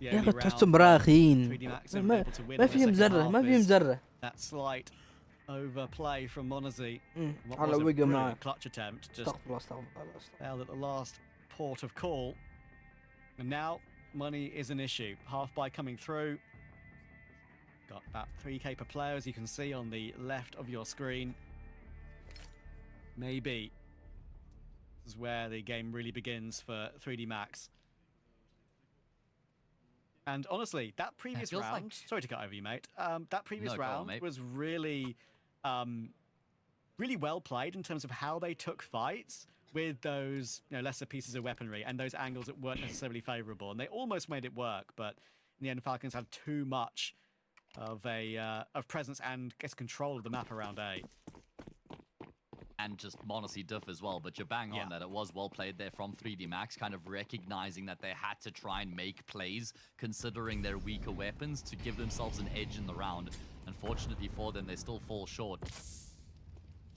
يا أخي تحسهم براخين. ما فيهم ذرة، ما فيهم ذرة. That slight overplay from m0NESY. على وقع معه. Clutch attempt. Just failed at the last port of call. And now money is an issue. Half buy coming through. Got about 3k per player, as you can see on the left of your screen. Maybe this is where the game really begins for 3D Max. And honestly, that previous round, sorry to cut over you, mate. That previous round was really, really well played in terms of how they took fights with those, you know, lesser pieces of weaponry and those angles that weren't necessarily favorable. And they almost made it work, but in the end, Falcons had too much of presence and, I guess, control of the map around A. And just m0NESY diff as well, but you're bang on that. It was well played there from 3D Max, kind of recognizing that they had to try and make plays, considering their weaker weapons, to give themselves an edge in the round. Unfortunately for them, they still fall short.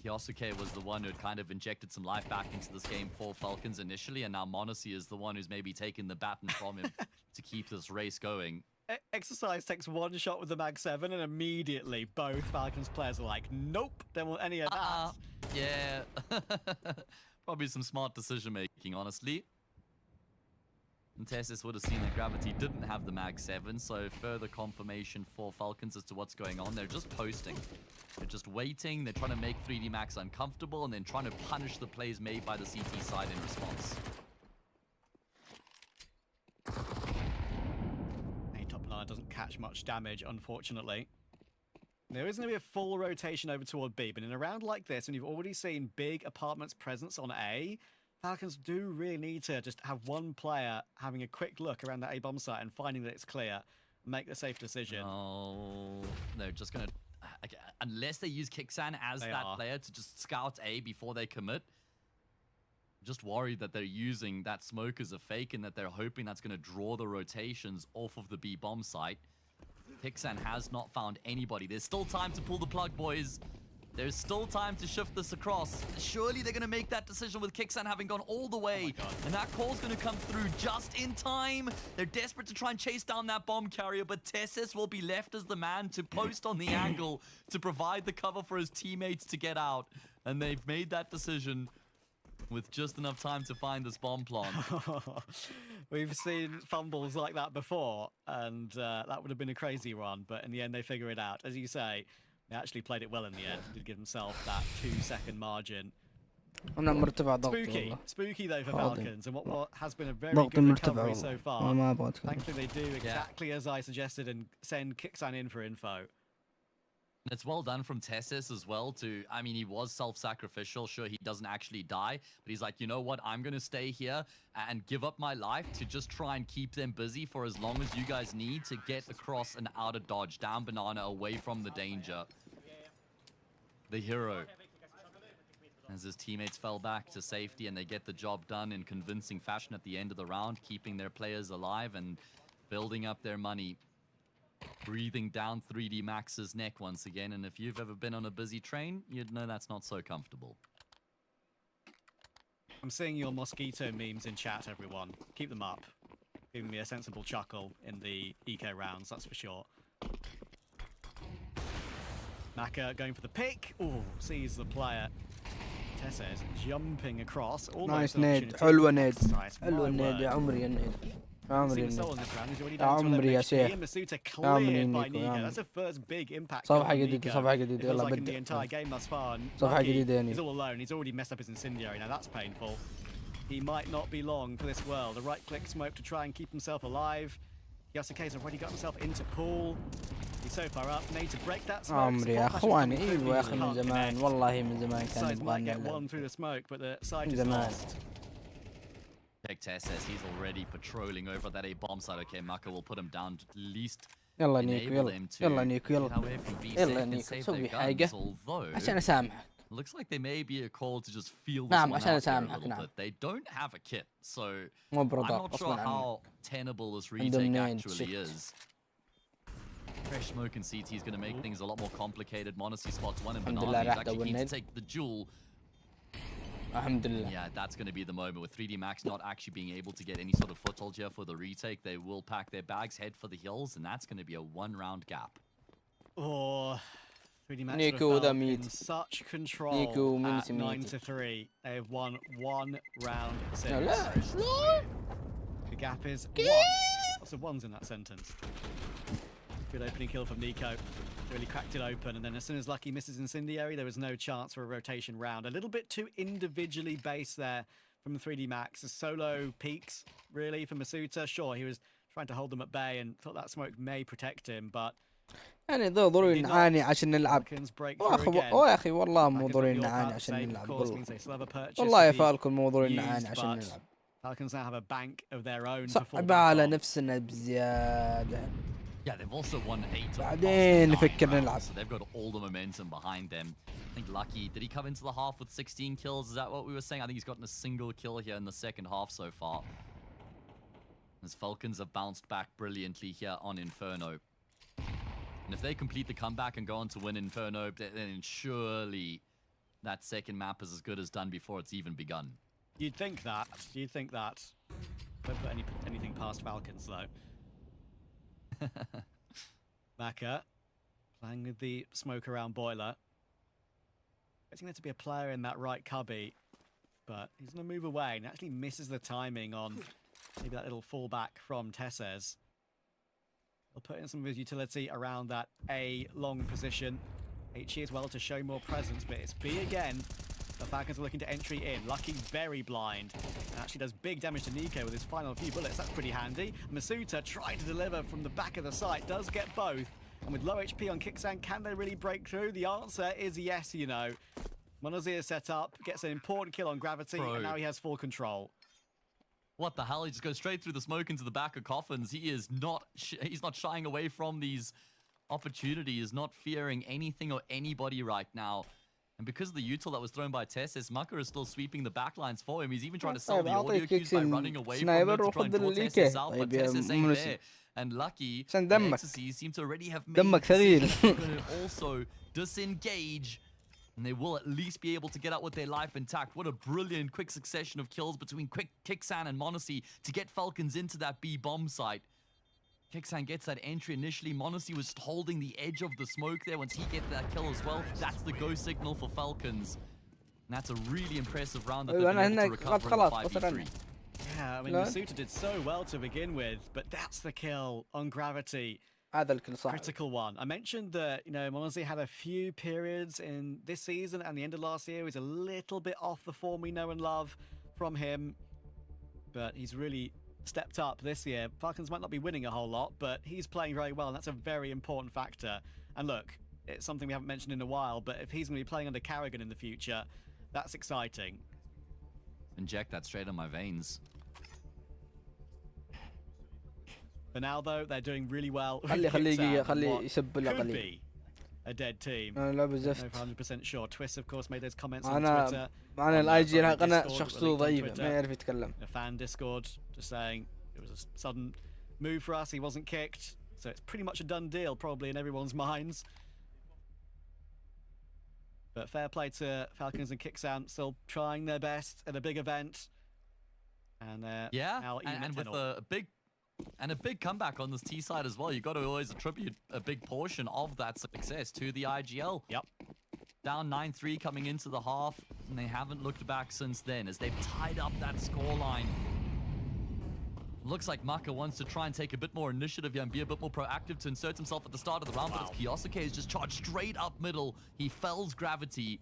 Kyosuke was the one who had kind of injected some life back into this game for Falcons initially, and now m0NESY is the one who's maybe taken the baton from him to keep this race going. Exercise takes one shot with the Mag 7 and immediately both Falcons players are like, nope, don't want any of that. Yeah. Probably some smart decision making, honestly. And Tessis would have seen that Gravity didn't have the Mag 7, so further confirmation for Falcons as to what's going on. They're just posting. They're just waiting. They're trying to make 3D Max uncomfortable and then trying to punish the plays made by the CT side in response. Doesn't catch much damage, unfortunately. There is going to be a full rotation over toward B, but in a round like this, when you've already seen big apartments presence on A, Falcons do really need to just have one player having a quick look around that A bomb site and finding that it's clear, and make the safe decision. Oh, they're just going to... Unless they use Kixan as player to just scout A before they commit. Just worried that they're using that smoke as a fake and that they're hoping that's going to draw the rotations off of the B bomb site. Kixan has not found anybody. There's still time to pull the plug, boys. There's still time to shift this across. Surely they're going to make that decision with Kixan having gone all the way. And that call's going to come through just in time. They're desperate to try and chase down that bomb carrier, but Tessis will be left as the man to post on the angle to provide the cover for his teammates to get out. And they've made that decision with just enough time to find this bomb plant. We've seen fumbles like that before, and that would have been a crazy one, but in the end they figure it out. As you say, they actually played it well in the end. Did give themselves that 2-second margin. Spooky though for Falcons, and what has been a very good recovery so far. Thankfully they do exactly as I suggested and send Kixan in for info. It's well done from Tessis as well to, I mean, he was self-sacrificial. Sure, he doesn't actually die, but he's like, you know what? I'm going to stay here and give up my life to just try and keep them busy for as long as you guys need to get across and out of dodge, down banana, away from the danger. The hero. As his teammates fell back to safety and they get the job done in convincing fashion at the end of the round, keeping their players alive and building up their money. Breathing down 3D Max's neck once again, and if you've ever been on a busy train, you'd know that's not so comfortable. I'm seeing your mosquito memes in chat, everyone. Keep them up. Giving me a sensible chuckle in the eco rounds, that's for sure. Maka going for the pick. Ooh, sees the player. Tessis jumping across. Nice nade. حلوة نيد. حلوة النيد يا عمري النيد. عمري يا شيخ. That's the first big impact. صفحة جديدة صفحة جديدة يلا بدي. The entire game thus far. صفحة جديدة يعني. He's all alone. He's already messed up his incendiary. Now that's painful. He might not be long for this world. The right click smoke to try and keep himself alive. Yasuke's already got himself into pool. He's so far up. Need to break that smoke. عمري يا اخواني ايوه يا اخي من زمان والله من زمان كان يبغى get one through the smoke, but the side is lost. Tess says he's already patrolling over that A bomb site. Okay, Maka will put him down to at least يلا نيكو يلا نيكو يلا نيكو سوي حاجة عشان اسامحك. Looks like there may be a call to just feel this one out here a little bit. They don't have a kit, so I'm not sure how tenable this retake actually is. Fresh smoke and CT is going to make things a lot more complicated. Monacy spots one in banana. He's actually keen to take the jewel. Yeah, that's going to be the moment with 3D Max not actually being able to get any sort of foothold here for the retake. They will pack their bags, head for the hills, and that's going to be a one-round gap. Oh, 3D Max in such control at 9-3. They have won one round since. The gap is one. Lots of ones in that sentence. Good opening kill from Nico. Really cracked it open, and then as soon as Lucky misses Incendiary, there was no chance for a rotation round. A little bit too individually based there from 3D Max. The solo peaks, really, for Masuta. Sure, he was trying to hold them at bay and thought that smoke may protect him, but... يعني ضروري نعاني عشان نلعب. يا أخي والله مو ضروري نعاني عشان نلعب والله يا فالكون مو ضروري نعاني عشان نلعب. Falcons now have a bank of their own. صعب على نفسنا بزيادة. Yeah, they've also won 8 بعدين نفكر نلعب. So they've got all the momentum behind them. I think Lucky, did he come into the half with 16 kills? Is that what we were saying? I think he's gotten a single kill here in the second half so far. As Falcons have bounced back brilliantly here on Inferno. And if they complete the comeback and go on to win Inferno, then surely that second map is as good as done before it's even begun. You'd think that. You'd think that. Don't put anything past Falcons, though. Maka playing with the smoke around boiler. Expecting there to be a player in that right cubby, but he's going to move away and actually misses the timing on maybe that little fallback from Tesses. He'll put in some of his utility around that A long position. HE as well to show more presence, but it's B again. The Falcons are looking to entry in. Lucky very blind. And actually does big damage to Nico with his final few bullets. That's pretty handy. Masuta trying to deliver from the back of the site. Does get both. And with low HP on Kixan, can they really break through? The answer is yes, you know. Monazi is set up, gets an important kill on Gravity, and now he has full control. What the hell? He just goes straight through the smoke into the back of coffins. He is not, he's not shying away from these opportunities, not fearing anything or anybody right now. And because of the util that was thrown by Tessis, Mucker is still sweeping the backlines for him. He's even trying to sell the audio cues by running away from him to try and pull Tessis out, but Tessis ain't there. And Lucky, the Ecstasy seem to already have made decisions. They're going to also disengage, and they will at least be able to get out with their life intact. What a brilliant quick succession of kills between Kixan and Monacy to get Falcons into that B bomb site. Kixan gets that entry initially. Monacy was holding the edge of the smoke there. Once he gets that kill as well, that's the go signal for Falcons. And that's a really impressive round that they've been able to recover in the 5v3. Yeah, I mean, Masuta did so well to begin with, but that's the kill on Gravity. Critical one. I mentioned that, you know, Monacy had a few periods in this season and the end of last year. He's a little bit off the form we know and love from him, but he's really stepped up this year. Falcons might not be winning a whole lot, but he's playing very well, and that's a very important factor. And look, it's something we haven't mentioned in a while, but if he's going to be playing under Carrigan in the future, that's exciting. Inject that straight on my veins. For now, though, they're doing really well. Could be a dead team. No 100% sure. Twist, of course, made those comments on Twitter. A fan Discord just saying it was a sudden move for us. He wasn't kicked, so it's pretty much a done deal, probably in everyone's minds. But fair play to Falcons and Kixan, still trying their best at a big event. And now and with a big comeback on this T side as well. You got to always attribute a big portion of that success to the IGL. Yep. Down 9-3 coming into the half, and they haven't looked back since then as they've tied up that scoreline. Looks like Maka wants to try and take a bit more initiative here and be a bit more proactive to insert himself at the start of the round, but as Kiyosake is just charged straight up middle. He fells Gravity,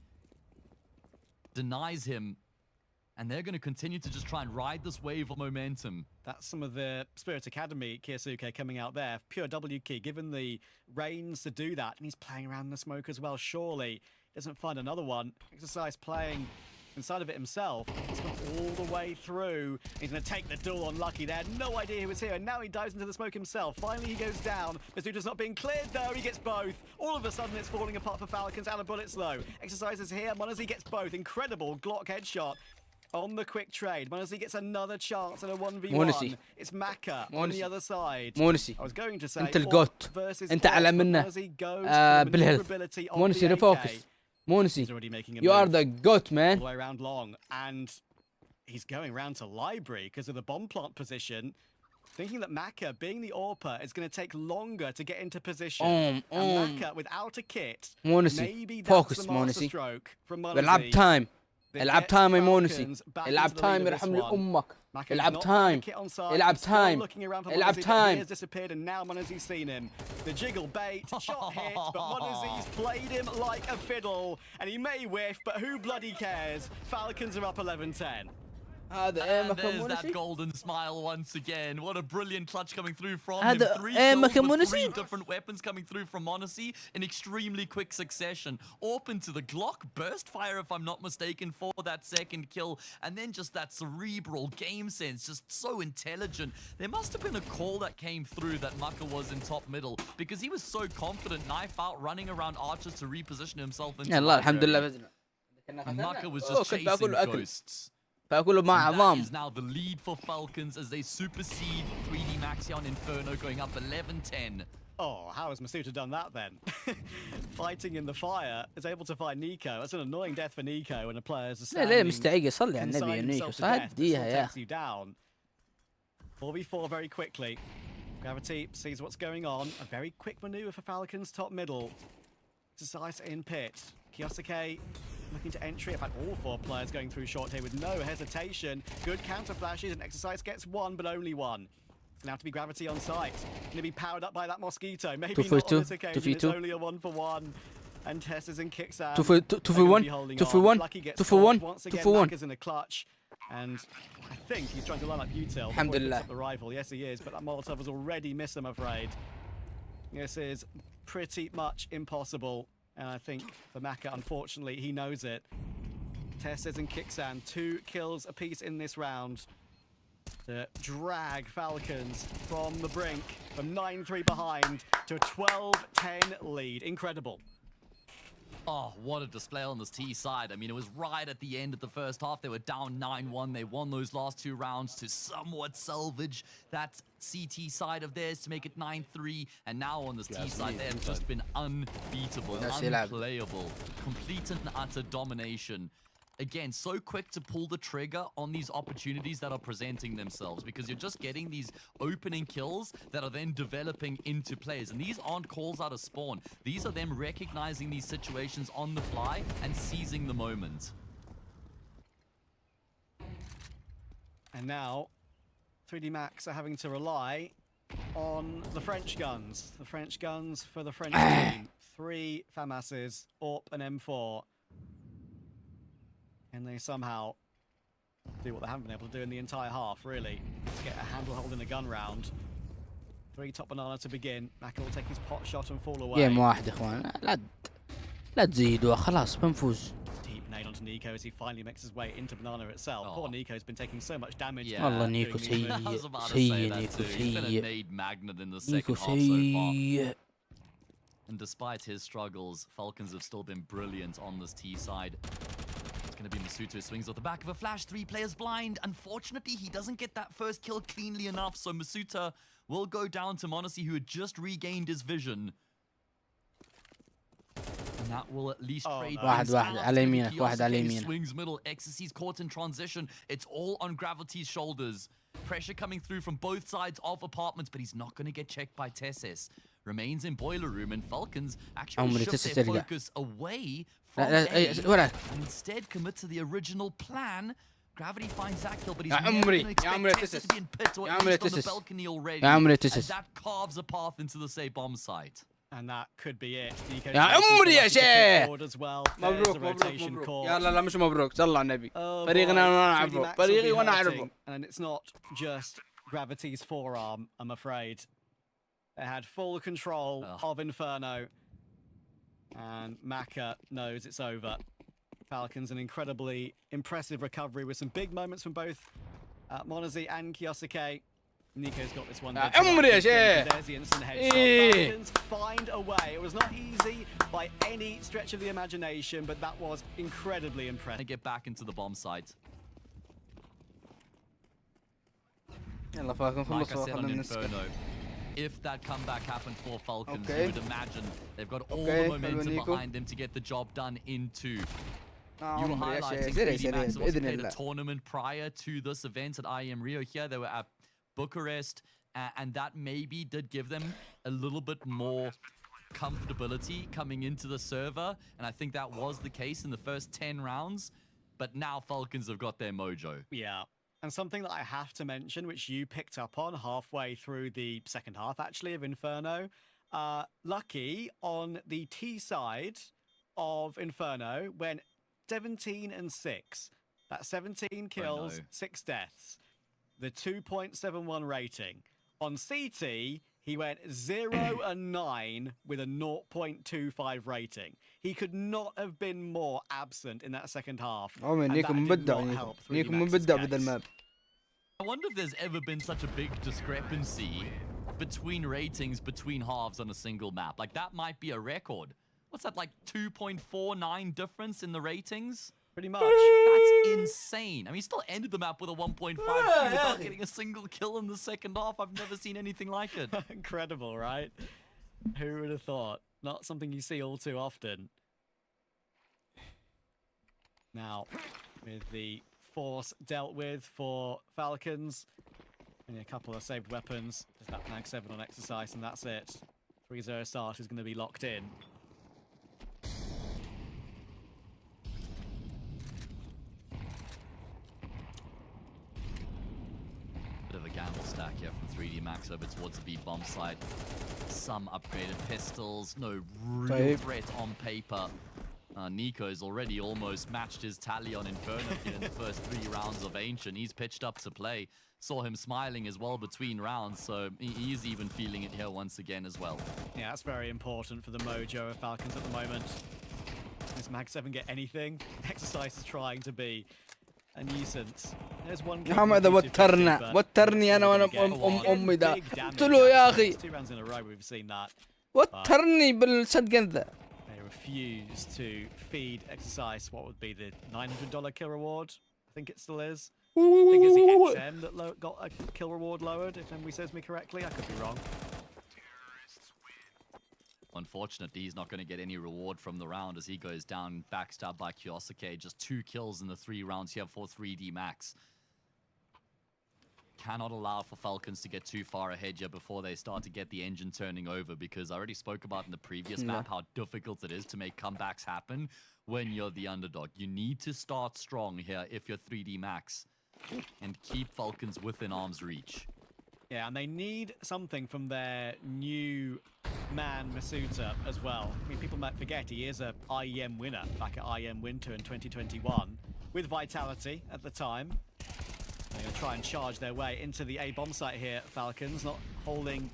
denies him, and they're going to continue to just try and ride this wave of momentum. That's some of the Spirit Academy Kiyosake coming out there. Pure W key, given the reins to do that, and he's playing around the smoke as well. Surely he doesn't find another one. Exercise playing inside of it himself. He's gone all the way through. He's going to take the duel on Lucky there. No idea he was here, and now he dives into the smoke himself. Finally, he goes down. Masuda's not being cleared, though. He gets both. All of a sudden, it's falling apart for Falcons. Out of bullets, though. Exercise is here. Monazi gets both. Incredible Glock headshot on the quick trade. Monazi gets another chance at a 1v1. It's Maka on the other side. I was going to say انت الجوت انت اعلى منه بالهيلث. مونسي refocus. Monsi, you are the goat, man. All the way around long, and he's going around to library because of the bomb plant position, thinking that Maka, being the AWPer, is going to take longer to get into position. And Maka, without a kit, maybe that's the master stroke from Monazi. العب تايم العب تايم يا مونسي العب تايم يرحم لي امك العب تايم العب تايم العب تايم. He has disappeared, and now Monazi's seen him. The jiggle bait, shot hit, but Monazi's played him like a fiddle, and he may whiff, but who bloody cares? Falcons are up 11-10. And there's that golden smile once again. What a brilliant clutch coming through from him. Three different weapons coming through from Monacy in extremely quick succession. Open to the Glock burst fire, if I'm not mistaken, for that second kill. And then just that cerebral game sense, just so intelligent. There must have been a call that came through that Maka was in top middle, because he was so confident, knife out, running around archers to reposition himself into and Maka was just chasing ghosts. That is now the lead for Falcons as they supersede 3D Maxion Inferno, going up 11-10. Oh, how has Masuta done that then? Fighting in the fire, is able to find Nico. That's an annoying death for Nico when a player is standing inside himself to death. Takes you down. 4v4 very quickly. Gravity sees what's going on. A very quick maneuver for Falcons top middle. Decisive in pit. Kiyosake looking to entry. In fact, all four players going through short here with no hesitation. Good counter flashes, and Exercise gets one, but only one. It's going to have to be Gravity on site. Going to be powered up by that Mosquito. Maybe not on this occasion. It's only a 1-for-1. And Tess is in kicks out. 2-for-1. 2-for-1. Lucky gets 2-for-1. once again. 2-for-1. Maka's in the clutch. And I think he's trying to line up Util before he picks up the rifle. Yes, he is, but that Molotov has already missed, I'm afraid. This is pretty much impossible. And I think for Maka, unfortunately, he knows it. Tesses and Kixan, 2 kills apiece in this round to drag Falcons from the brink, from 9-3 behind to a 12-10 lead. Incredible. Oh, what a display on this T side. I mean, it was right at the end of the first half. They were down 9-1. They won those last 2 rounds to somewhat salvage that CT side of theirs to make it 9-3. And now on this T side, they have just been unbeatable, unplayable. Complete and utter domination. Again, so quick to pull the trigger on these opportunities that are presenting themselves, because you're just getting these opening kills that are then developing into plays. And these aren't calls out of spawn. These are them recognizing these situations on the fly and seizing the moment. And now, 3D Max are having to rely on the French guns. The French guns for the French team. 3 FAMASs, AWP and M4. And they somehow do what they haven't been able to do in the entire half, really. To get a handle holding a gun round. 3 top banana to begin. Maka will take his pot shot and fall away. جيم واحد يا اخوان. لا تزيدوا خلاص بنفوز. Deep nade onto Nico as he finally makes his way into banana itself. Poor Nico's been taking so much damage. Yeah. والله نيكو سيء نيكو سيء. magnet in the second half so far. And despite his struggles, Falcons have still been brilliant on this T side. Going to be Masuto, swings off the back of a flash, 3 players blind. Unfortunately, he doesn't get that first kill cleanly enough, so Masuto will go down to Monesi, who had just regained his vision. And that will at least trade. واحد على يمينك, واحد على يمينك. Swings middle, Ecstasy's caught in transition. It's all on Gravity's shoulders. Pressure coming through from both sides of apartments, but he's not going to get checked by Tessis. Remains in boiler room, and Falcons actually shift their focus away from A and instead commit to the original plan. Gravity finds that kill, but he's never going to expect Tessis to be in pit or at least on the balcony already. As that carves a path into the say bomb site. And that could be it. يا عمري يا شيخ. مبروك مبروك. يا لا مش مبروك. صلى على النبي. فريقنا وانا اعرفه. فريقي وانا اعرفه. And it's not just Gravity's forearm, I'm afraid. They had full control of Inferno. And Maka knows it's over. Falcons, an incredibly impressive recovery with some big moments from both Monesi and Kyosuke. Nico's got this one. There's the instant headshot. Falcons find a way. It was not easy by any stretch of the imagination, but that was incredibly impressive. To get back into the bomb site. Like I said on Inferno, if that comeback happened for Falcons, you would imagine they've got all the momentum behind them to get the job done in 2. You were highlighting 3D Max also played a tournament prior to this event at IEM Rio here. They were at Bucharest, and that maybe did give them a little bit more comfortability coming into the server, and I think that was the case in the first 10 rounds, but now Falcons have got their mojo. Yeah, and something that I have to mention, which you picked up on halfway through the second half, actually, of Inferno. Lucky on the T side of Inferno went 17-6. That's 17 kills, 6 deaths. The 2.71 rating. On CT, he went 0-9 with a 0.25 rating. He could not have been more absent in that second half. I wonder if there's ever been such a big discrepancy between ratings between halves on a single map. Like, that might be a record. What's that, like 2.49 difference in the ratings? Pretty much. That's insane. I mean, he still ended the map with a 1.5 without getting a single kill in the second half. I've never seen anything like it. Incredible, right? Who would have thought? Not something you see all too often. Now, with the force dealt with for Falcons, only a couple of saved weapons. Just that mag 7 on exercise, and that's it. 3-0 start is going to be locked in. Bit of a gamble stack here from 3D Max over towards the B bomb site. Some upgraded pistols, no real threat on paper. Nico's already almost matched his tally on Inferno here in the first 3 rounds of Ancient. He's pitched up to play. Saw him smiling as well between rounds, so he's even feeling it here once again as well. Yeah, that's very important for the mojo of Falcons at the moment. Does Mag 7 get anything? Exercise is trying to be a nuisance. There's one. هذا وترني أنا وأنا أمي ده. قلت له يا أخي. 2 rounds in a row we've seen that. وترني بالصدق ذا. They refuse to feed Exercise what would be the $900 kill reward. I think it still is. I think it's the XM that got a kill reward lowered, if memory serves me correctly. I could be wrong. Unfortunately, he's not going to get any reward from the round as he goes down, backstabbed by Kiyosake. Just 2 kills in the 3 rounds here for 3D Max. Cannot allow for Falcons to get too far ahead here before they start to get the engine turning over, because I already spoke about in the previous map how difficult it is to make comebacks happen when you're the underdog. You need to start strong here if you're 3D Max and keep Falcons within arm's reach. Yeah, and they need something from their new man, Masuta, as well. I mean, people might forget he is a IEM winner back at IEM Winter in 2021 with Vitality at the time. They're going to try and charge their way into the A bomb site here, Falcons, not holding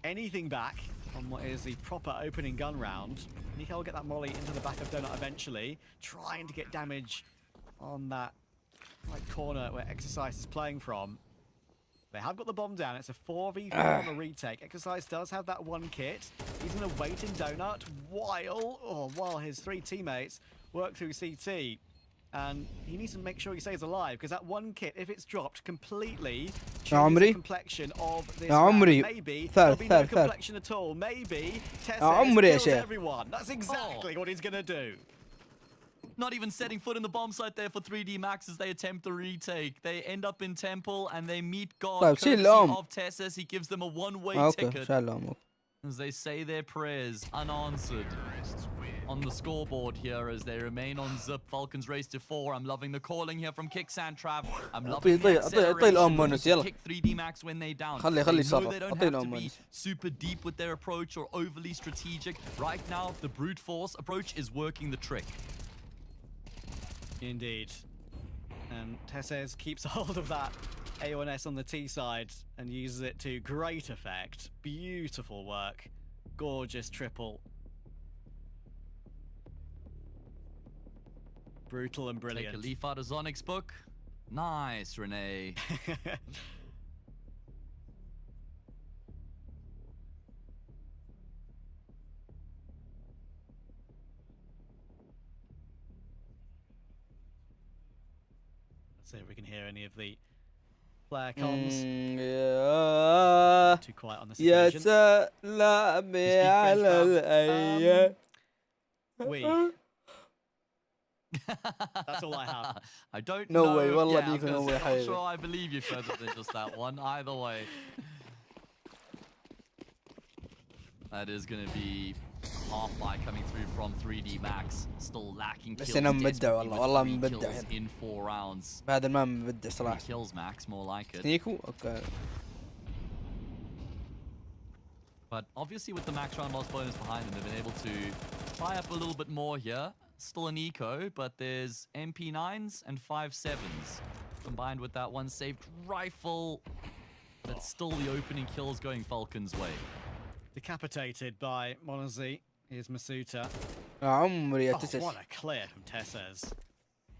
anything back on what is the proper opening gun round. Nico will get that molly into the back of Donut eventually, trying to get damage on that right corner where Exercise is playing from. They have got the bomb down. It's a 4v4 on the retake. Exercise does have that 1 kit. He's going to wait in Donut while his 3 teammates work through CT. And he needs to make sure he stays alive, because that 1 kit, if it's dropped completely, changes the complexion of this round. Maybe there'll be no complexion at all. Maybe Tessa kills everyone. That's exactly what he's going to do. Not even setting foot in the bomb site there for 3D Max as they attempt the retake. They end up in Temple and they meet God. Courtesy of Tessus, he gives them a 1-way ticket. As they say their prayers unanswered on the scoreboard here as they remain on zip. Falcons race to 4. I'm loving the calling here from Kixan Trav. I'm loving the acceleration. Kick 3D Max when they down. They know they don't have to be super deep with their approach or overly strategic. Right now, the brute force approach is working the trick. Indeed. And Tesses keeps hold of that A1S on the T side and uses it to great effect. Beautiful work. Gorgeous triple. Brutal and brilliant. Take a leaf out of Zonic's book. Nice, Renee. See if we can hear any of the player comms. Too quiet on this occasion. That's all I have. I don't know. No way, والله yeah, no way. I'm sure I believe you further than just that one. Either way. That is going to be half by coming through from 3D Max. Still lacking kills. بس انا مبدع والله مبدع in 4 rounds. بعد ما مبدع صراحة. Kills Max, more like it. Nico? Okay. But obviously with the max round loss bonus behind them, they've been able to tie up a little bit more here. Still an eco, but there's MP9s and 5.7s. Combined with that 1 saved rifle. That's still the opening kills going Falcon's way. Decapitated by Monazi. Here's Masuta. What a clear from Tesses.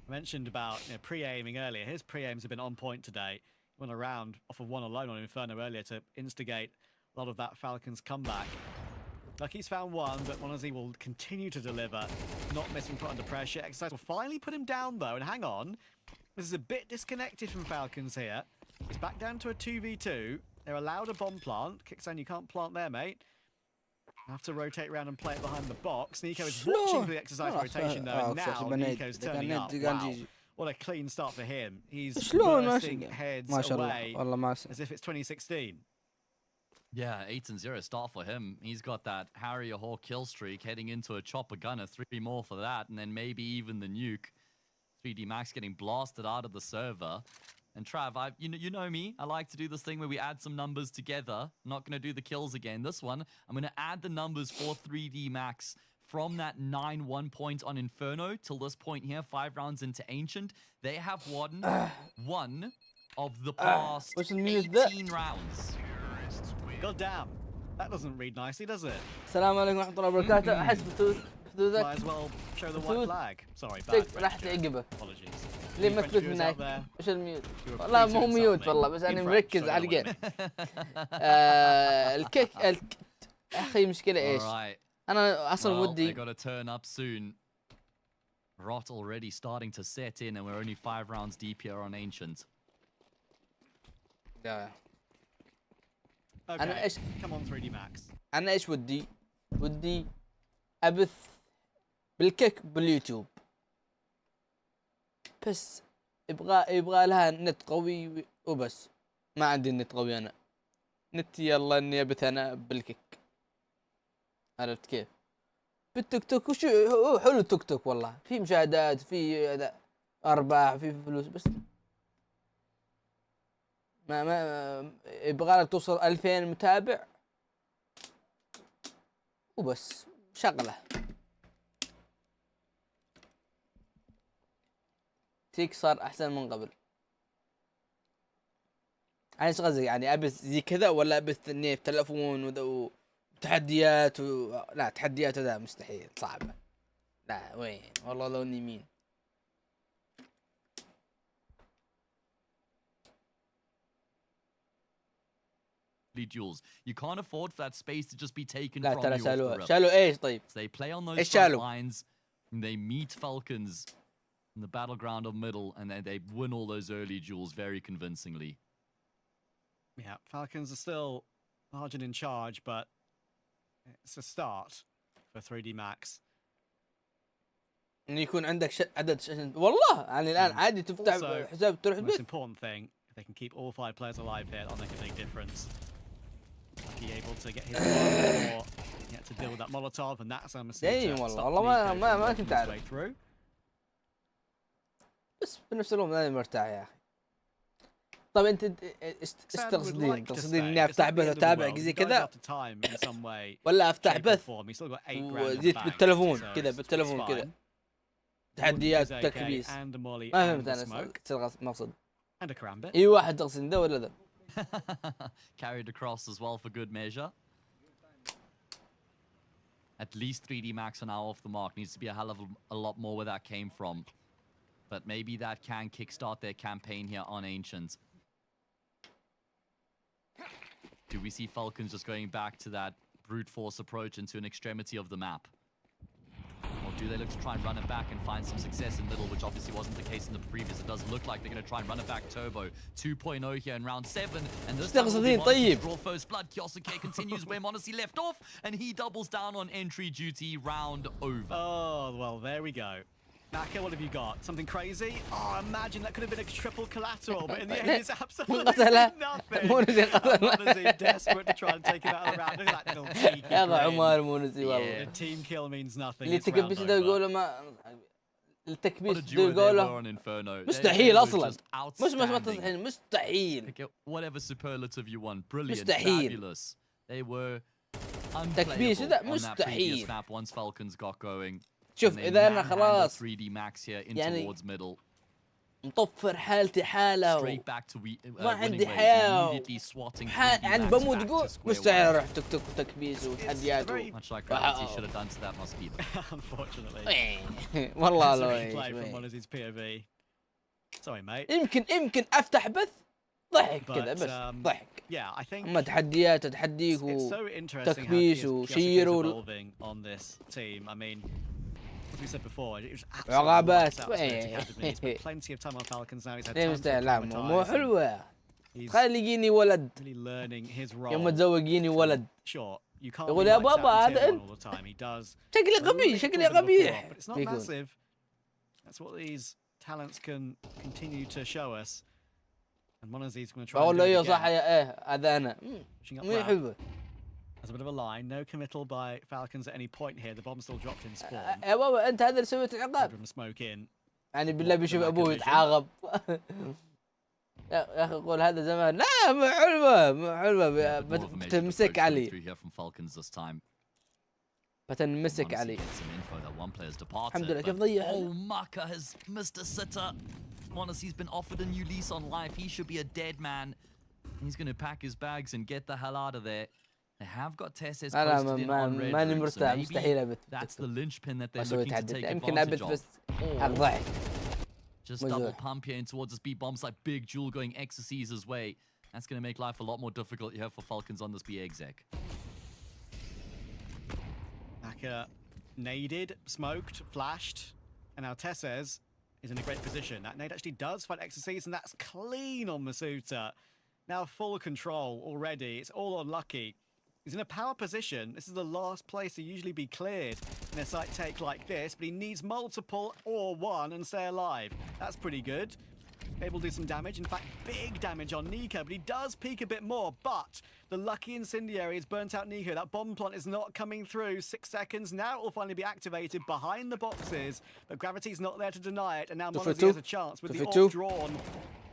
I mentioned about pre-aiming earlier. His pre-aims have been on point today. He went around off of 1 alone on Inferno earlier to instigate a lot of that Falcons comeback. Lucky's found 1, but Monazi will continue to deliver. Not miss when put under pressure. Exercise will finally put him down though, and hang on. This is a bit disconnected from Falcons here. It's back down to a 2v2. They're allowed a bomb plant. Kickstand, you can't plant there, mate. Have to rotate around and play it behind the box. Nico is watching for the Exercise rotation though, and now Nico's turning up. Wow. What a clean start for him. He's bursting heads away as if it's 2016. Yeah, 8-0 start for him. He's got that Harrier Hawk kill streak heading into a chopper gunner. 3 more for that, and then maybe even the nuke. 3D Max getting blasted out of the server. And Trav, you know me. I like to do this thing where we add some numbers together. I'm not going to do the kills again. This one, I'm going to add the numbers for 3D Max from that 9-1 point on Inferno till this point here, 5 rounds into Ancient, they have won one of the past 18 rounds. God damn. That doesn't read nicely, does it? السلام عليكم ورحمة الله وبركاته. حسبتك. Might as well show the white flag. Sorry, bad. راح تعقبه. Apologies. ليه ما تفوت هناك؟ وش الميوت؟ والله مو ميوت والله بس أنا مركز على الجيم. الكيك أخي مشكلة إيش؟ أنا أصلا ودي. They got to turn up soon. Rot already starting to set in, and we're only 5 rounds deep here on Ancient. Yeah. Okay, come on 3D Max. أنا إيش ودي أبث بالكيك باليوتيوب بس يبغى لها نت قوي وبس. ما عندي نت قوي أنا. نت يلا إني أبث أنا بالكيك. عرفت كيف؟ بالتيك توك وش هو حلو التيك توك والله، في مشاهدات، في أرباح، في فلوس، بس ما يبغى لك توصل 2000 متابع وبس شغله. تيك صار احسن من قبل. انا ايش قصدي يعني ابث زي كذا ولا ابث اني في تلفون وتحديات لا تحديات هذا مستحيل صعبه. لا وين والله لو اني مين. Duels. You can't afford for that space to just be taken لا from ترى you. شالوا ايش طيب؟ So they play on those front lines, and they meet Falcons in the battleground of middle, and then they win all those early duels very convincingly. Yeah, Falcons are still margin in charge, but it's a start for 3D Max. إن يكون عندك عدد والله يعني الآن عادي تفتح حساب تروح البيت. The most important thing, if they can keep all 5 players alive here, that'll make a big difference. Lucky able to get his before he had to deal with that Molotov, and that's a mistake. والله ما كنت أعرف. بس بنفس الوقت أنا مرتاح يا أخي. طب أنت إيش تقصدين؟ تقصدين إني أفتح بث أتابع زي كذا؟ ولا أفتح بث وزيت بالتلفون كذا بالتلفون كذا تحديات تكبيس؟ ما فهمت أنا مقصد. أي واحد تقصد ذا ولا ذا؟ Carried across as well for good measure. At least 3D Max are now off the mark. Needs to be a hell of a lot more where that came from. But maybe that can kickstart their campaign here on Ancient. Do we see Falcons just going back to that brute force approach into an extremity of the map? Or do they look to try and run it back and find some success in middle, which obviously wasn't the case in the previous? It doesn't look like they're going to try and run it back turbo. 2.0 here in round 7. And this time will draw first blood. Kyosuke continues where Monacy left off, and he doubles down on entry duty. Round over. Oh, well, there we go. Naka, what have you got? Something crazy? Oh, imagine that could have been a triple collateral, but in the end it's absolutely nothing. Monacy desperate to try and take him out of the round. Look at that little cheeky grin. The team kill means nothing. It's round over. التكبيس يقوله مستحيل اصلا مش مستحيل whatever superlative you want brilliant fabulous they were تكبيس ذا on that previous مستحيل map once Falcons got going. شوف إذا أنا خلاص 3D Max here in يعني towards middle. مطفر حالتي حالة Straight back to ما عندي حياة يعني بموت يقول مستحيل أروح تك تك وتكبيس وتحديات much like gravity should have done to that mosquito. Unfortunately. والله لو Sorry mate. يمكن أفتح بث ضحك كذا بس ضحك. Yeah, I think أما تحديات تحديك وتكبيس وشير on this team. I mean, as we said before, it was عقابات plenty of time on Falcons now. He's had time to مو حلوة. خلي يجيني ولد يوم تزوجيني ولد يقول يا بابا هذا أنت شكلي قبيح but it's not massive. That's what these talents can continue to show us. And Monazy's going to try and do it again. صح يا هذا أنا مو حلوة. There's a bit of a line, no committal by Falcons at any point here. The bomb still dropped in spawn. يا بابا أنت هذا اللي سويت العقاب. Smoke in. يعني بالله بيشوف أبوه يتعاقب. يا أخي قول هذا زمان لا مو حلوة بتمسك علي. بتنمسك عليه. الحمد لله كيف ضيع. Oh, Maka has missed a sitter. Honestly, he's been offered a new lease on life. He should be a dead man. He's going to pack his bags and get the hell out of there. They have got Tesses posted in on red room, so maybe that's the linchpin that they're looking to take advantage of. Just double pump here in towards the speed bombs, like big jewel going Ecstasy his way. That's going to make life a lot more difficult here for Falcons on this B exec. Maka naded, smoked, flashed, and now Tesses is in a great position. That nade actually does find Ecstasies, and that's clean on Masuta. Now full control already. It's all unlucky. He's in a power position. This is the last place to usually be cleared in a site take like this, but he needs multiple or one and stay alive. That's pretty good. Able to do some damage. In fact, big damage on Nico, but he does peak a bit more. But the lucky incendiary has burnt out Nico. That bomb plant is not coming through. 6 seconds. Now it will finally be activated behind the boxes, but Gravity's not there to deny it. And now Monazi has a chance with the AWP drawn.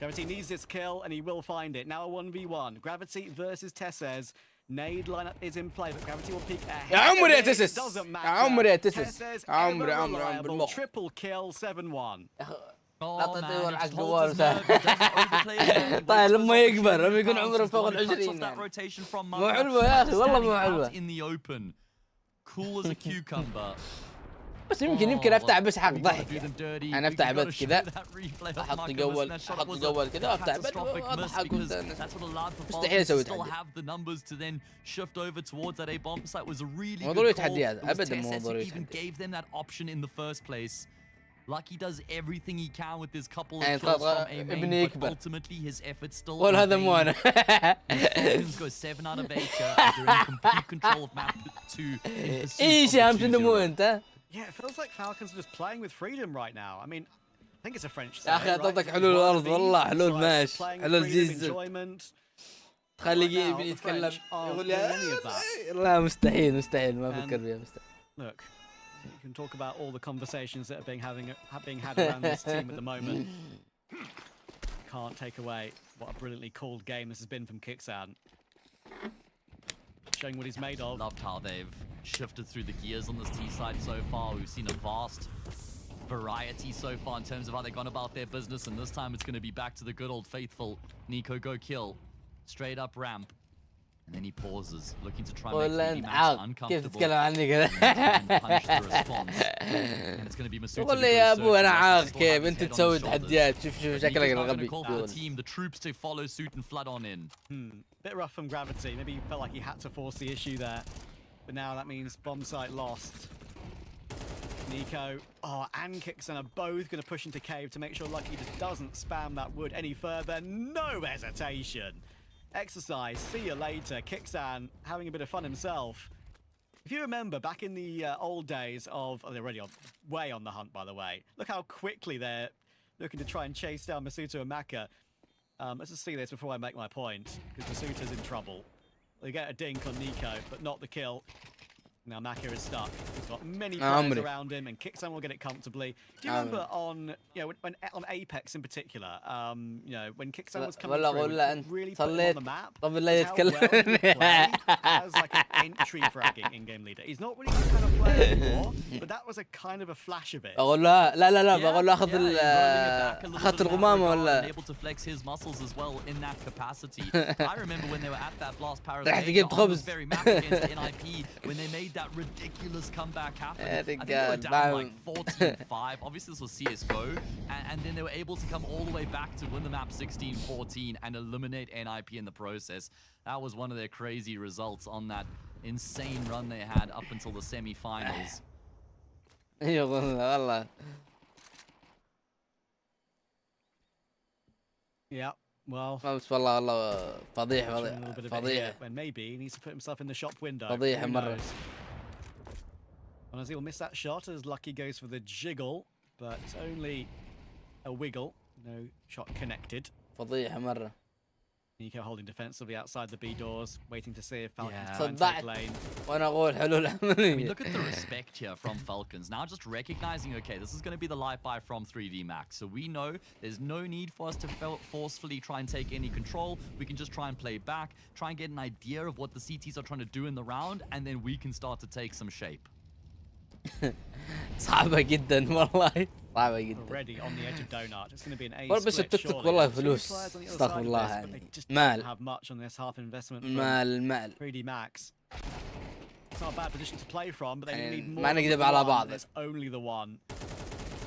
Gravity needs this kill, and he will find it. Now a 1v1. Gravity versus Tesses. Nade lineup is in play, but Gravity will peek ahead. يا عمري يا تسس. Doesn't matter. يا عمري يا تسس. Tesses عمري ever عمري reliable. بالمخ. Triple kill 7-1. لا تطير على الجوال طيب لما يكبر لما يكون عمره فوق ال20 مو حلوه يا اخي والله مو حلوه. Cool as a cucumber. بس يمكن افتح بس حق ضحك. انا افتح بث كذا احط جوال كذا افتح بث واضحك مستحيل اسوي تحدي. مو ضروري تحديات ابدا مو ضروري تحديات. Lucky does everything he can with his couple of kills from a main, but ultimately his efforts still هذا مو انا. Falcons go 7 out of 8. They're in complete control of map 2. ايش يا شنو مو انت؟ Yeah, it feels like Falcons are just playing with freedom right now. I mean, I think it's a French يا اخي اعطيتك حلول الارض والله حلول ماشي حلول جيز. تخلي يتكلم يقول لي لا مستحيل ما افكر فيها مستحيل. Look, you can talk about all the conversations that are being had around this team at the moment. Can't take away what a brilliantly called game this has been from Kixan. Showing what he's made of. Loved how they've shifted through the gears on this T side so far. We've seen a vast variety so far in terms of how they've gone about their business, and this time it's going to be back to the good old faithful Nico go kill. Straight up ramp. And then he pauses, looking to try and make 3D Max uncomfortable and punish the response. And it's going to be Masuta. قول لي يا ابو انا عاق كيف انت تسوي تحديات شوف شكلك الغبي. The troops to follow suit and flood on in. Bit rough from Gravity. Maybe he felt like he had to force the issue there. But now that means bomb site lost. Nico, and Kixan are both going to push into cave to make sure Lucky just doesn't spam that wood any further. No hesitation. Exercise, see you later. Kixan having a bit of fun himself. If you remember back in the old days of... Oh, they're already way on the hunt, by the way. Look how quickly they're looking to try and chase down Masuta and Maka. Let's just see this before I make my point, because Masuta's in trouble. They get a dink on Nico, but not the kill. Now Maka is stuck. He's got many players around him, and Kixan will get it comfortably. Do you remember on, when on Apex in particular, when Kixan was coming through, really put him on the map? How well he played as like an entry fragging in-game leader. He's not really that kind of player anymore, but that was a kind of a flash of it. اقول له لا بقول له اخذت الغمامه ولا. Able to flex his muscles as well in that capacity. I remember when they were at that last Paris was very map against NIP when they made that ridiculous comeback happen. I think they were down like 14-5. Obviously this was CSGO, and then they were able to come all the way back to win the map 16-14 and eliminate NIP in the process. That was one of their crazy results on that insane run they had up until the semi-finals. والله. Yeah. Well, والله فضيحة. And maybe he needs to put himself in the shop window. فضيحة مرة. Honestly, will miss that shot as Lucky goes for the jiggle, but it's only a wiggle. No shot connected. فضيحة مرة. Nico holding defensively outside the B doors, waiting to see if Falcons try and take lane. وانا اقول حلول I mean, look at the respect here from Falcons. Now just recognizing, okay, this is going to be the light buy from 3D Max. So we know there's no need for us to forcefully try and take any control. We can just try and play back, try and get an idea of what the CTs are trying to do in the round, and then we can start to take some shape. صعبة جدا والله، صعبة جدا. والله بس التيك توك والله فلوس، استغفر الله يعني. مال 3D Max. يعني ما نكذب على بعض.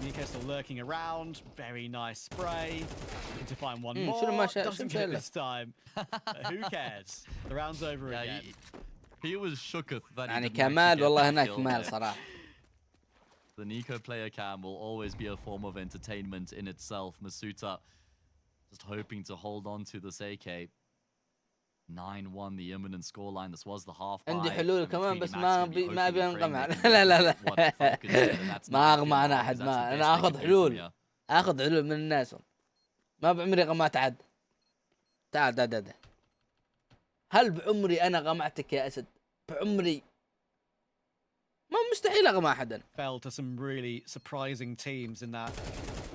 Nico still lurking around. Very nice spray. Looking to find one more. Doesn't get this time. Who cares? The round's over again. He was shooketh that يعني he كمال والله هناك مال صراحة. The Nico player cam will always be a form of entertainment in itself. Masuta just hoping to hold on to this AK. 9-1 the imminent scoreline. This was the half. عندي حلول كمان بس ما ابي انقمع. لا لا لا ما اغمى انا احد. ما انا اخذ حلول من الناس. ما بعمري غمات عد. تعال دا هل بعمري انا غمعتك يا اسد؟ بعمري ما مستحيل اغمى احدا. Fell to some really surprising teams in that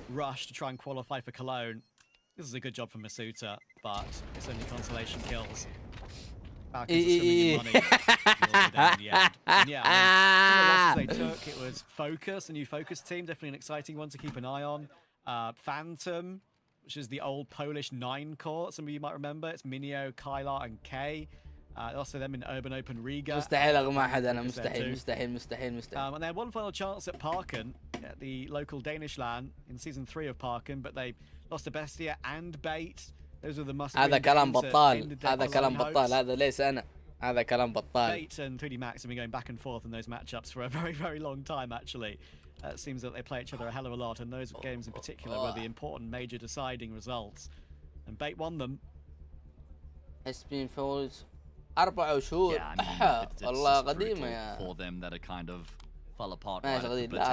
rush to try and qualify for Cologne. This is a good job from Masuta, but it's only consolation kills. Falcons are swimming in money. And yeah, some of the losses they took, it was Focus, a new Focus team, definitely an exciting one to keep an eye on. Phantom, which is the old Polish 9 core, some of you might remember. It's Minio, Kylar, and K. Also them in Urban Open Riga. مستحيل اغمى احد انا. مستحيل. And they had one final chance at Parken, at the local Danish LAN in season 3 of Parken, but they lost to Bestia and Bait. Those are the must. هذا كلام بطال. هذا ليس انا. هذا كلام بطال. Bait and 3D Max have been going back and forth in those matchups for a very, very long time actually. It seems that they play each other a hell of a lot, and those games in particular were the important major deciding results. And Bait won them. حسبين فوز 4 شهور. والله قديمة يا. For them that are kind of fell apart. لا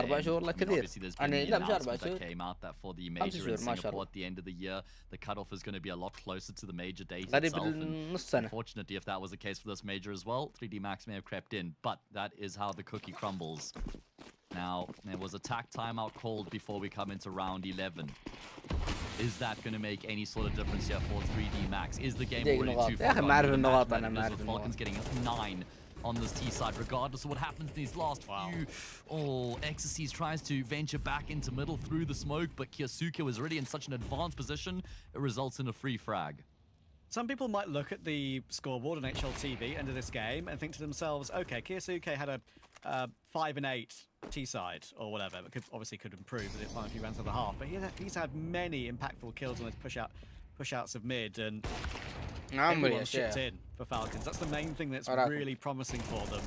4 شهور لا كثير. يعني لا مش 4 شهور. Came out that for the major in Singapore at the end of the year, the cutoff is going to be a lot closer to the major date itself. Unfortunately, if that was the case for this major as well, 3D Max may have crept in, but that is how the cookie crumbles. Now, there was a tack timeout called before we come into round 11. Is that going to make any sort of difference here for 3D Max? Is the game already too far? The Falcons getting 9 on this T side, regardless of what happens in these last few. Oh, Exorcist tries to venture back into middle through the smoke, but Kyosuke was already in such an advanced position, it results in a free frag. Some people might look at the scoreboard on HLTV end of this game and think to themselves, okay, Kyosuke had a 5-8 T-side or whatever, but obviously could improve with it by a few rounds of the half. But he's had many impactful kills on those push-outs of mid, and everyone's chipped in for Falcons. That's the main thing that's really promising for them.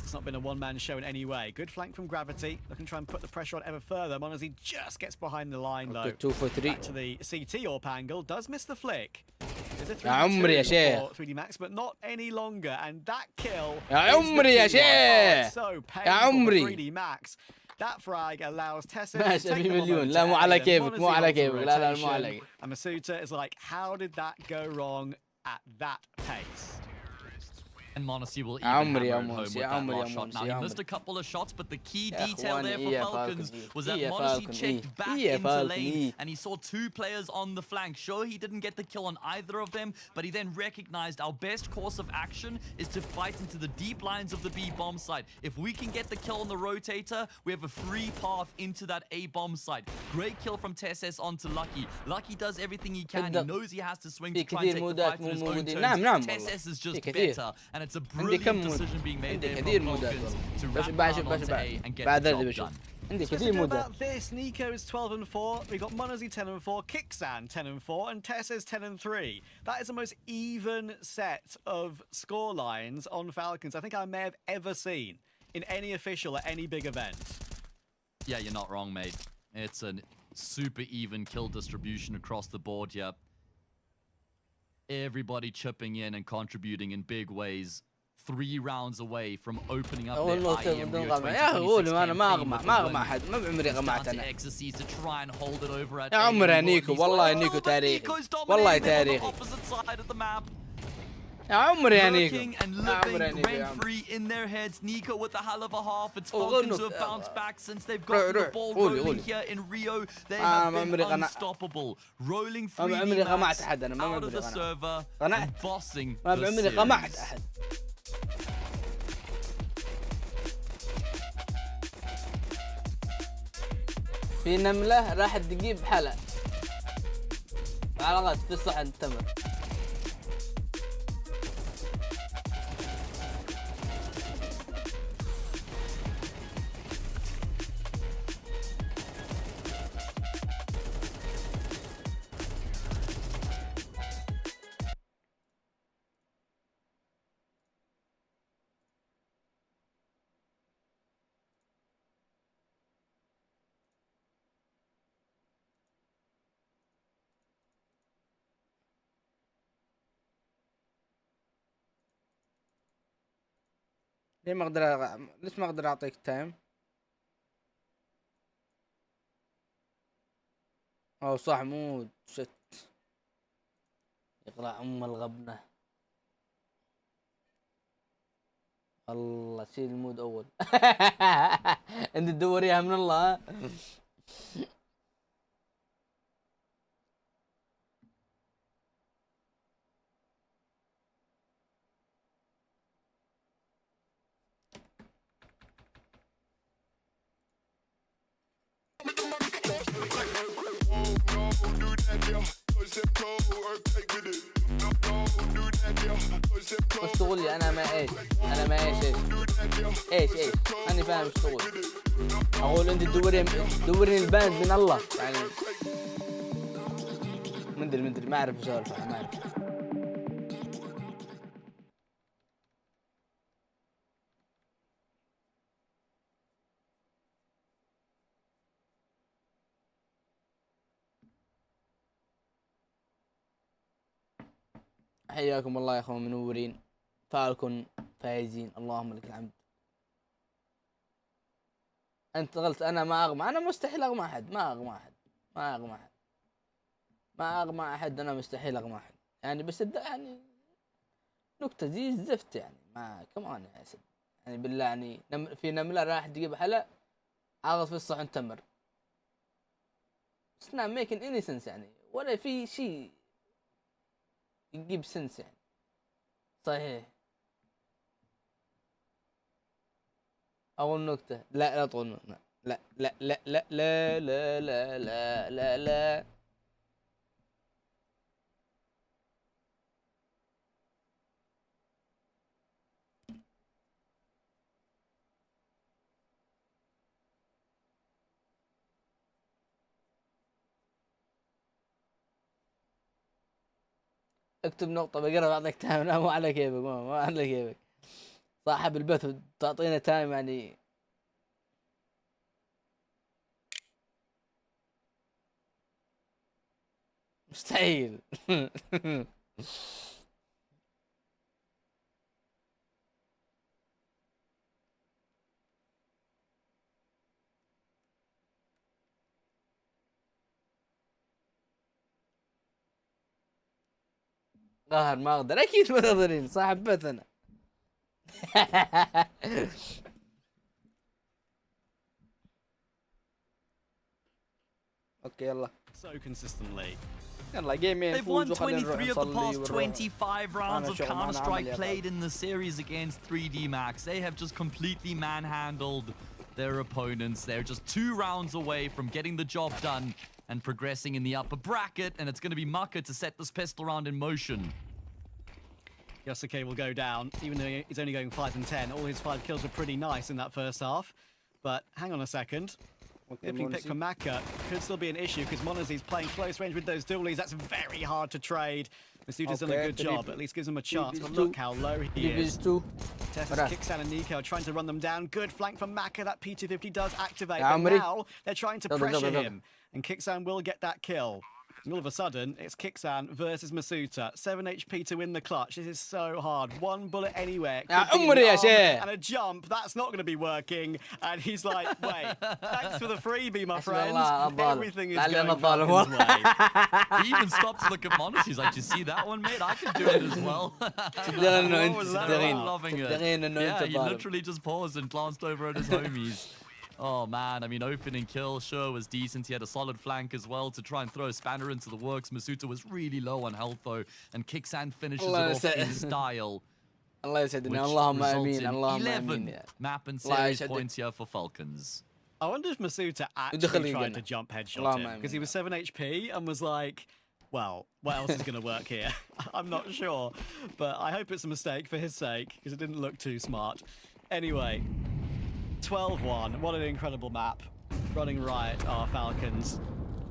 It's not been a one-man show in any way. Good flank from Gravity. Looking to try and put the pressure on ever further. Monazi just gets behind the line, though. 2 for 3. Back to the CT AWP angle. Does miss the flick. There's a 3D Max, but not any longer. And that kill so painful for 3D Max. That frag allows Tessa to take the momentum. لا مو على كيفك. لا مو على. And Masuta is like, how did that go wrong at that pace? And Monacy will even hammer it home with that last shot. Now, he missed a couple of shots, but the key detail there for Falcons was that Monacy checked back into lane, and he saw 2 players on the flank. Sure, he didn't get the kill on either of them, but he then recognized our best course of action is to fight into the deep lines of the B bomb site. If we can get the kill on the rotator, we have a free path into that A bomb site. Great kill from Tesses onto Lucky. Lucky does everything he can. He knows he has to swing to try and take the fight to his own terms. Tesses is just better, and it's a brilliant decision being made there from Falcons to wrap around onto A and get the job done. About this, Nico is 12-4. We've got Monazi 10-4, Kixan 10-4, and Tessa's 10-3. That is the most even set of score lines on Falcons I think I may have ever seen in any official at any big event. Yeah, you're not wrong, mate. It's a super even kill distribution across the board here. Everybody chipping in and contributing in big ways. 3 rounds away from opening up their IEM Rio 2026 Exorcist to try and hold it over at يا عمري نيكو والله نيكو تاريخي والله تاريخي يا عمري يا نيكو rent free in their heads. Nico with a hell of a half. It's Falcons who have bounced back since they've got the ball rolling here in Rio. They have been unstoppable, rolling 3D Max out of the server and bossing the series. في نملة راح تجيب حلا على غد في الصحن تمر. ليه ما اقدر ليش ما اقدر اعطيك تايم؟ او صح مود شت يقرا الغبنة. الله شيل المود اول. انت تدوريها من الله ها. وش تقولي انا ما ايش؟ انا ما ايش ماني فاهم وش تقول. اقول انت تدورين الباند من الله يعني. مدري ما اعرف اسولف ما اعرف. حياكم الله يا اخوان منورين. فالكون فايزين اللهم لك الحمد. انت قلت انا ما اغمى. انا مستحيل اغمى احد. ما اغمى احد. انا مستحيل اغمى احد يعني. بس يعني نكتة زي الزفت يعني. ما كمان يا اسد يعني بالله يعني. في نملة راح تجيب حلا عاغط في الصحن تمر. It's not making any sense يعني. ولا في شيء يجيب سنس يعني. صحيح. أول نكتة لا تقول لا لا لا لا لا لا لا لا لا لا لا. اكتب نقطة بقرا بعطيك تايم. لا مو على كيفك. ما على كيفك صاحب البث تعطينا تايم يعني. مستحيل. قهر ما اقدر. اكيد ما تقدرين صاحب بث انا. اوكي يلا. So consistently. They've won 23 of the past 25 rounds of Counter-Strike played in the series against 3D Max. They have just completely manhandled their opponents. They're just 2 rounds away from getting the job done and progressing in the upper bracket, and it's going to be Mucka to set this pistol round in motion. Yosuke will go down, even though he's only going 5 and 10. All his 5 kills were pretty nice in that first half. But hang on a second. Dipping pick for Maka could still be an issue because Monazy's playing close range with those dualies. That's very hard to trade. Masuda's done a good job, at least gives him a chance. But look how low he is. Tessa's Kicksan and Nico are trying to run them down. Good flank from Maka. That P250 does activate. But now they're trying to pressure him. And Kicksan will get that kill. And all of a sudden, it's Kicksan versus Masuda. 7 HP to win the clutch. This is so hard. 1 bullet anywhere. And a jump. That's not going to be working. And he's like, wait, thanks for the freebie, my friend. Everything is going Falcon's way. He even stopped to look at Monazy. He's like, you see that one, mate? I can do it as well. Loving it. Yeah, he literally just paused and glanced over at his homies. Oh man, I mean, opening kill sure was decent. He had a solid flank as well to try and throw a spanner into the works. Masuda was really low on health though, and Kicksan finishes it off in style. Allah يسعدنا. اللهم امين. اللهم 11 map and series points here for Falcons. I wonder if Masuta actually tried to jump headshot him because he was 7 HP and was like, well, what else is going to work here? I'm not sure, but I hope it's a mistake for his sake because it didn't look too smart. Anyway, 12-1. What an incredible map. Running riot are Falcons,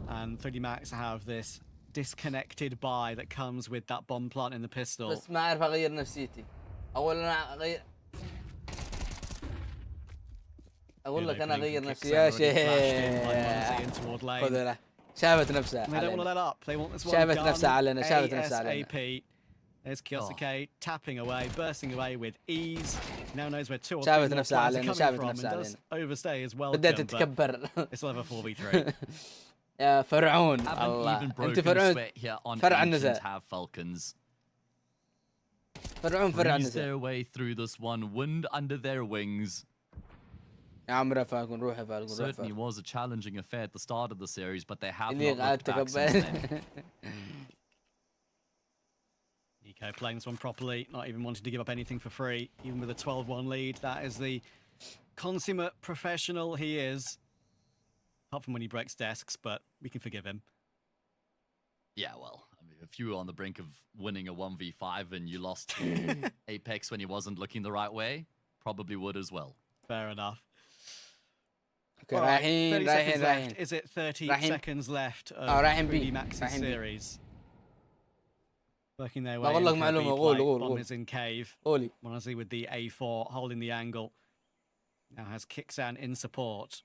and 3D Max have this disconnected buy that comes with that bomb plant in the pistol. بس ما أعرف أغير نفسيتي. أولا أغير. أقول لك أنا أغير نفسي يا شيخ. خذ شافت نفسها علينا. شافت نفسها علينا. شافت نفسها علينا. There's Kyosuke tapping away, bursting away with ease. Now knows where 2 or 3 شافت more نفسها players are علينا. coming شافت from نفسها and does علينا. overstay as well. بدأت تتكبر. It's still have a 4v3. يا فرعون الله. أنت فرعون. فرع النزاع. فرعون فرع النزاع. their way through this one, wind under their wings. يا عمرو فالكون روح يا فالكون. Certainly was a challenging affair at the start of the series, but they have not looked back since then. Nico playing this one properly, not even wanting to give up anything for free, even with a 12-1 lead. That is the consummate professional he is. Apart from when he breaks desks, but we can forgive him. Yeah, well, I mean, if you were on the brink of winning a 1v5 and you lost Apex when he wasn't looking the right way, probably would as well. Fair enough. Okay, right, 30 seconds left. رايحين. Is it 30 seconds left of رايحين 3D B. Max's series? Working their way بقول لك in for a معلومة. B قول play. قول Bomb قول. is in cave. قولي. Monazzi with the A4 holding the angle. Now has Kixan in support.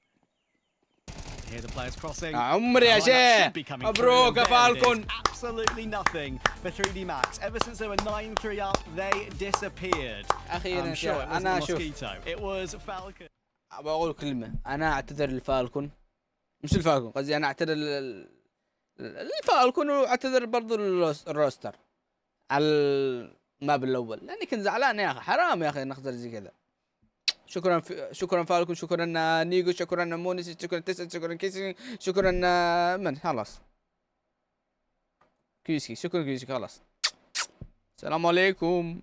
Here the players crossing. عمري يا شيخ. مبروك يا فالكون. Absolutely nothing for 3D Max. Ever since they were 9-3 up, they disappeared. أخيرا sure it أنا wasn't أشوف. Mosquito. It was Falcon. بقول كلمة. أنا أعتذر للفالكون. مش الفالكون قصدي أنا أعتذر للفالكون وأعتذر برضو الروستر على الماب الأول لأني كنت زعلان يا أخي. حرام يا أخي نخسر زي كذا. شكرا فالكون. شكرا نيجو. شكرا مونيس. شكرا تسعة. شكرا كيسي. شكرا من خلاص كيسكي. شكرا كيسكي خلاص. السلام عليكم.